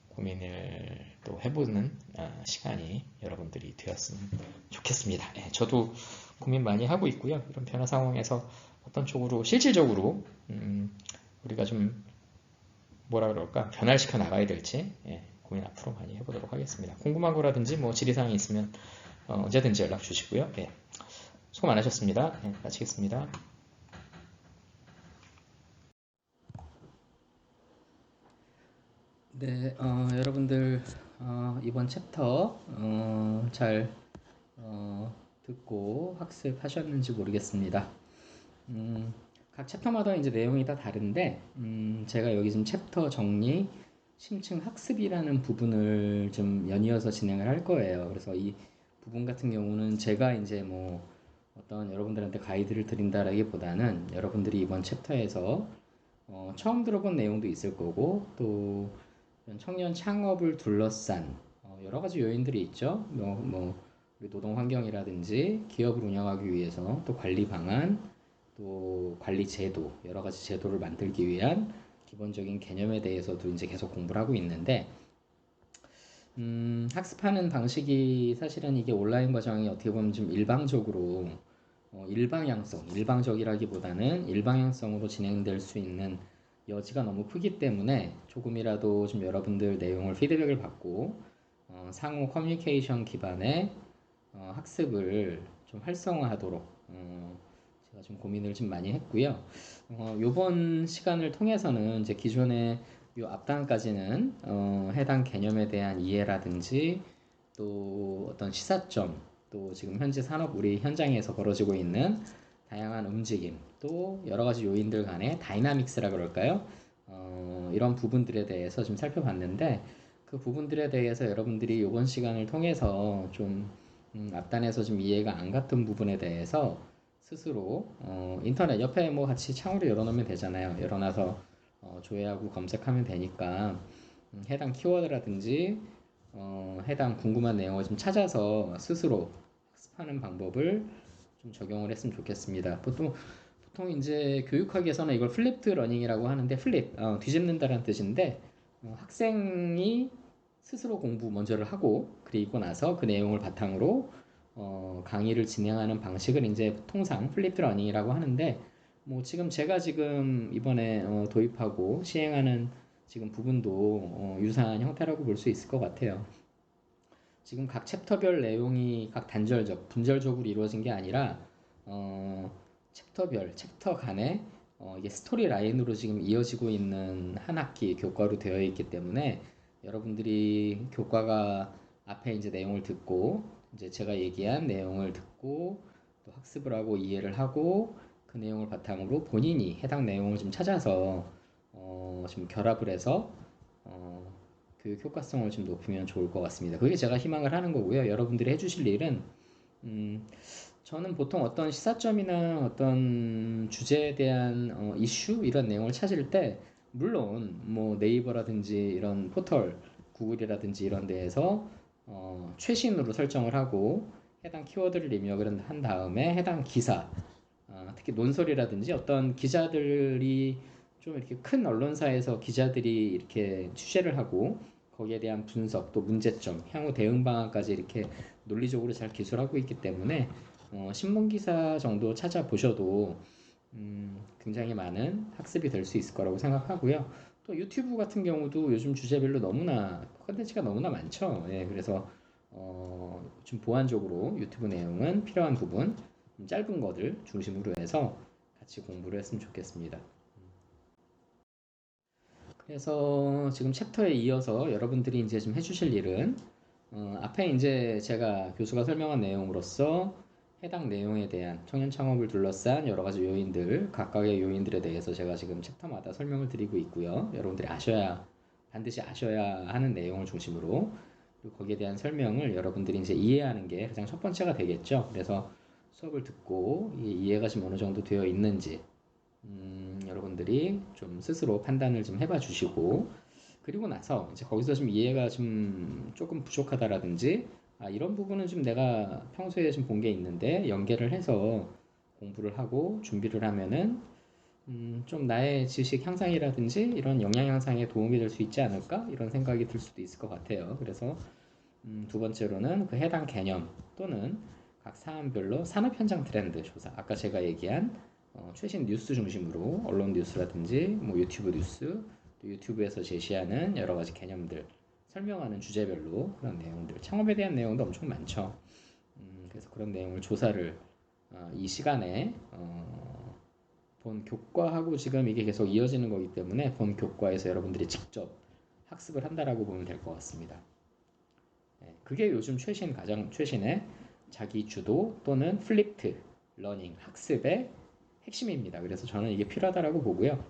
[SPEAKER 1] 고민을 또 해보는 시간이 여러분들이 되었으면 좋겠습니다. 저도 고민 많이 하고 있고요. 이런 변화 상황에서 어떤 쪽으로 실질적으로 우리가 좀 뭐라 그럴까 변화를 시켜 나가야 될지 고민 앞으로 많이 해보도록 하겠습니다. 궁금한 거라든지 뭐 질의사항이 있으면 언제든지 연락 주시고요. 수고 많으셨습니다. 마치겠습니다. 네, 여러분들 이번 챕터 잘 듣고 학습하셨는지 모르겠습니다. 각 챕터마다 이제 내용이 다 다른데 제가 여기 지금 챕터 정리, 심층 학습이라는 부분을 좀 연이어서 진행을 할 거예요. 그래서 이 부분 같은 경우는 제가 이제 뭐 어떤 여러분들한테 가이드를 드린다라기보다는 여러분들이 이번 챕터에서 처음 들어본 내용도 있을 거고 또 청년 창업을 둘러싼 여러 가지 요인들이 있죠. 우리 노동 환경이라든지 기업을 운영하기 위해서 또 관리 방안, 또 관리 제도, 여러 가지 제도를 만들기 위한 기본적인 개념에 대해서도 이제 계속 공부를 하고 있는데, 학습하는 방식이 사실은 이게 온라인 과정이 어떻게 보면 좀 일방적으로, 일방적이라기보다는 일방향성으로 진행될 수 있는 여지가 너무 크기 때문에 조금이라도 좀 여러분들 내용을 피드백을 받고, 상호 커뮤니케이션 기반의 학습을 좀 활성화하도록, 제가 좀 고민을 좀 많이 했고요. 요번 시간을 통해서는 이제 기존의 요 앞단까지는 해당 개념에 대한 이해라든지 또 어떤 시사점, 또 지금 현재 산업 우리 현장에서 벌어지고 있는 다양한 움직임, 또 여러 가지 요인들 간의 다이나믹스라 그럴까요? 이런 부분들에 대해서 좀 살펴봤는데 그 부분들에 대해서 여러분들이 이번 시간을 통해서 좀 앞단에서 좀 이해가 안 갔던 부분에 대해서 스스로 인터넷 옆에 뭐 같이 창으로 열어놓으면 되잖아요. 열어놔서 조회하고 검색하면 되니까 해당 키워드라든지 해당 궁금한 내용을 좀 찾아서 스스로 학습하는 방법을 좀 적용을 했으면 좋겠습니다. 보통 이제 교육학에서는 이걸 플립드 러닝이라고 하는데 플립 뒤집는다는 뜻인데 학생이 스스로 공부 먼저를 하고 그리고 나서 그 내용을 바탕으로 강의를 진행하는 방식을 이제 통상 플립드 러닝이라고 하는데 뭐 제가 이번에 도입하고 시행하는 지금 부분도 유사한 형태라고 볼 수 있을 것 같아요. 지금 각 챕터별 내용이 각 분절적으로 이루어진 게 아니라 챕터 간에 이게 스토리 라인으로 지금 이어지고 있는 한 학기 교과로 되어 있기 때문에 여러분들이 교과가 앞에 이제 내용을 듣고 이제 제가 얘기한 내용을 듣고 또 학습을 하고 이해를 하고 그 내용을 바탕으로 본인이 해당 내용을 좀 찾아서 좀 결합을 해서 교육 효과성을 좀 높이면 좋을 것 같습니다. 그게 제가 희망을 하는 거고요. 여러분들이 해주실 일은 저는 보통 어떤 시사점이나 어떤 주제에 대한 이슈 이런 내용을 찾을 때 물론 뭐 네이버라든지 이런 포털 구글이라든지 이런 데에서 최신으로 설정을 하고 해당 키워드를 입력을 한 다음에 해당 기사 특히 논설이라든지 어떤 기자들이 좀 이렇게 큰 언론사에서 기자들이 이렇게 취재를 하고 거기에 대한 분석 또 문제점 향후 대응 방안까지 이렇게 논리적으로 잘 기술하고 있기 때문에 신문 기사 정도 찾아보셔도 굉장히 많은 학습이 될 수 있을 거라고 생각하고요. 또 유튜브 같은 경우도 요즘 주제별로 너무나 컨텐츠가 너무나 많죠. 예, 그래서 좀 보완적으로 유튜브 내용은 필요한 부분 짧은 것들 중심으로 해서 같이 공부를 했으면 좋겠습니다. 그래서 지금 챕터에 이어서 여러분들이 이제 좀 해주실 일은 앞에 이제 제가 교수가 설명한 내용으로서 해당 내용에 대한 청년 창업을 둘러싼 여러 가지 요인들, 각각의 요인들에 대해서 제가 지금 챕터마다 설명을 드리고 있고요. 여러분들이 반드시 아셔야 하는 내용을 중심으로 그리고 거기에 대한 설명을 여러분들이 이제 이해하는 게 가장 첫 번째가 되겠죠. 그래서 수업을 듣고 이해가 좀 어느 정도 되어 있는지 여러분들이 좀 스스로 판단을 좀 해봐 주시고 그리고 나서 이제 거기서 좀 이해가 좀 조금 부족하다라든지 이런 부분은 좀 내가 평소에 좀 본 게 있는데 연계를 해서 공부를 하고 준비를 하면은 좀 나의 지식 향상이라든지 이런 역량 향상에 도움이 될 수 있지 않을까 이런 생각이 들 수도 있을 것 같아요. 그래서 두 번째로는 그 해당 개념 또는 각 사안별로 산업 현장 트렌드 조사 아까 제가 얘기한 최신 뉴스 중심으로 언론 뉴스라든지 뭐 유튜브 뉴스 또 유튜브에서 제시하는 여러 가지 개념들 설명하는 주제별로 그런 내용들 창업에 대한 내용도 엄청 많죠. 그래서 그런 내용을 조사를 이 시간에 본 교과하고 지금 이게 계속 이어지는 거기 때문에 본 교과에서 여러분들이 직접 학습을 한다라고 보면 될 것 같습니다. 네, 그게 요즘 가장 최신의 자기 주도 또는 플립트 러닝 학습의 핵심입니다. 그래서 저는 이게 필요하다라고 보고요.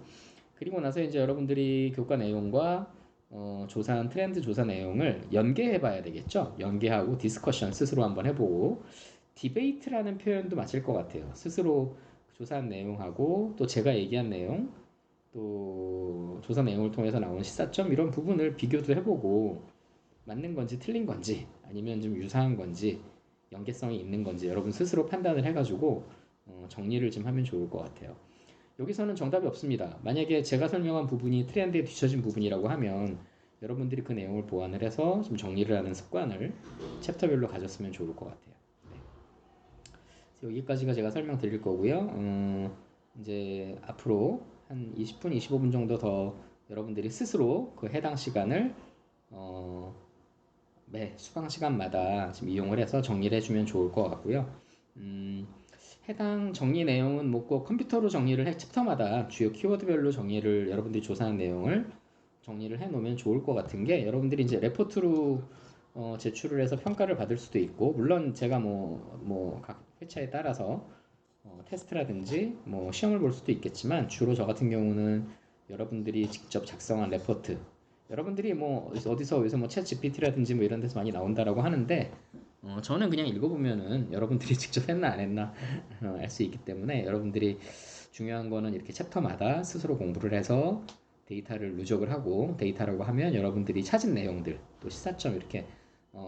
[SPEAKER 1] 그리고 나서 이제 여러분들이 교과 내용과 조사한 트렌드 조사 내용을 연계해 봐야 되겠죠. 연계하고 디스커션 스스로 한번 해보고 디베이트라는 표현도 맞을 것 같아요. 스스로 조사한 내용하고 또 제가 얘기한 내용 또 조사 내용을 통해서 나온 시사점 이런 부분을 비교도 해보고 맞는 건지 틀린 건지 아니면 좀 유사한 건지 연계성이 있는 건지 여러분 스스로 판단을 해가지고 정리를 좀 하면 좋을 것 같아요. 여기서는 정답이 없습니다. 만약에 제가 설명한 부분이 트렌드에 뒤처진 부분이라고 하면 여러분들이 그 내용을 보완을 해서 좀 정리를 하는 습관을 챕터별로 가졌으면 좋을 것 같아요. 네. 여기까지가 제가 설명드릴 거고요. 이제 앞으로 한 20분, 25분 정도 더 여러분들이 스스로 그 해당 시간을 매 수강 시간마다 지금 이용을 해서 정리를 해주면 좋을 것 같고요. 해당 정리 내용은 뭐 꼭 컴퓨터로 정리를 챕터마다 주요 키워드별로 정리를 여러분들이 조사한 내용을 정리를 해 놓으면 좋을 것 같은 게 여러분들이 이제 레포트로 제출을 해서 평가를 받을 수도 있고 물론 제가 각 회차에 따라서 테스트라든지 시험을 볼 수도 있겠지만 주로 저 같은 경우는 여러분들이 직접 작성한 레포트 여러분들이 뭐 어디서 요새 뭐 챗 GPT라든지 뭐 이런 데서 많이 나온다라고 하는데 저는 그냥 읽어보면은 여러분들이 직접 했나 안 했나 알 수 있기 때문에 여러분들이 중요한 거는 이렇게 챕터마다 스스로 공부를 해서 데이터를 누적을 하고 데이터라고 하면 여러분들이 찾은 내용들 또 시사점 이렇게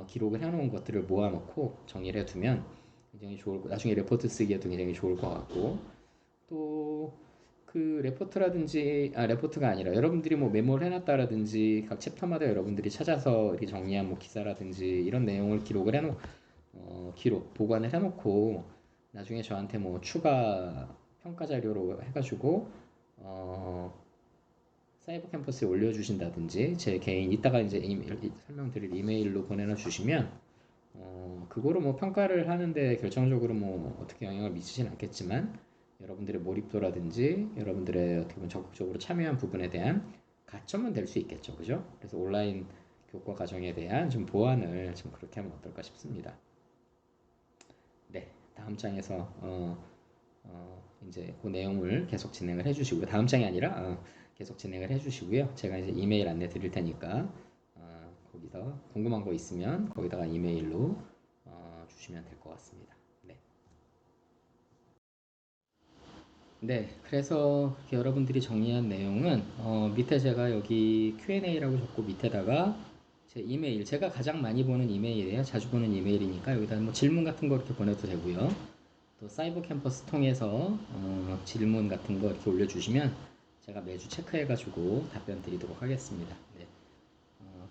[SPEAKER 1] 기록을 해놓은 것들을 모아놓고 정리를 해두면 굉장히 좋을 거 나중에 레포트 쓰기에도 굉장히 좋을 것 같고 또 그 레포트라든지 레포트가 아니라 여러분들이 뭐 메모를 해놨다라든지 각 챕터마다 여러분들이 찾아서 이렇게 정리한 뭐 기사라든지 이런 내용을 기록을 해놓 기록 보관을 해놓고 나중에 저한테 뭐 추가 평가 자료로 해가지고 사이버 캠퍼스에 올려주신다든지 제 개인 이따가 이제 설명드릴 이메일로 보내놔 주시면 그거로 뭐 평가를 하는데 결정적으로 뭐 어떻게 영향을 미치진 않겠지만 여러분들의 몰입도라든지 여러분들의 어떻게 보면 적극적으로 참여한 부분에 대한 가점은 될 수 있겠죠, 그죠? 그래서 온라인 교과 과정에 대한 좀 보완을 좀 그렇게 하면 어떨까 싶습니다. 네, 다음 장에서 이제 그 내용을 계속 진행을 해주시고요. 다음 장이 아니라 계속 진행을 해주시고요. 제가 이제 이메일 안내 드릴 테니까 거기서 궁금한 거 있으면 거기다가 이메일로 주시면 될 것 같습니다. 네. 네, 그래서 여러분들이 정리한 내용은 밑에 제가 여기 Q&A라고 적고 밑에다가 제 이메일, 제가 가장 많이 보는 이메일이에요. 자주 보는 이메일이니까 여기다 뭐 질문 같은 거 이렇게 보내도 되고요. 또 사이버 캠퍼스 통해서 질문 같은 거 이렇게 올려주시면 제가 매주 체크해가지고 답변 드리도록 하겠습니다. 네,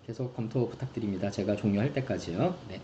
[SPEAKER 1] 계속 검토 부탁드립니다. 제가 종료할 때까지요. 네.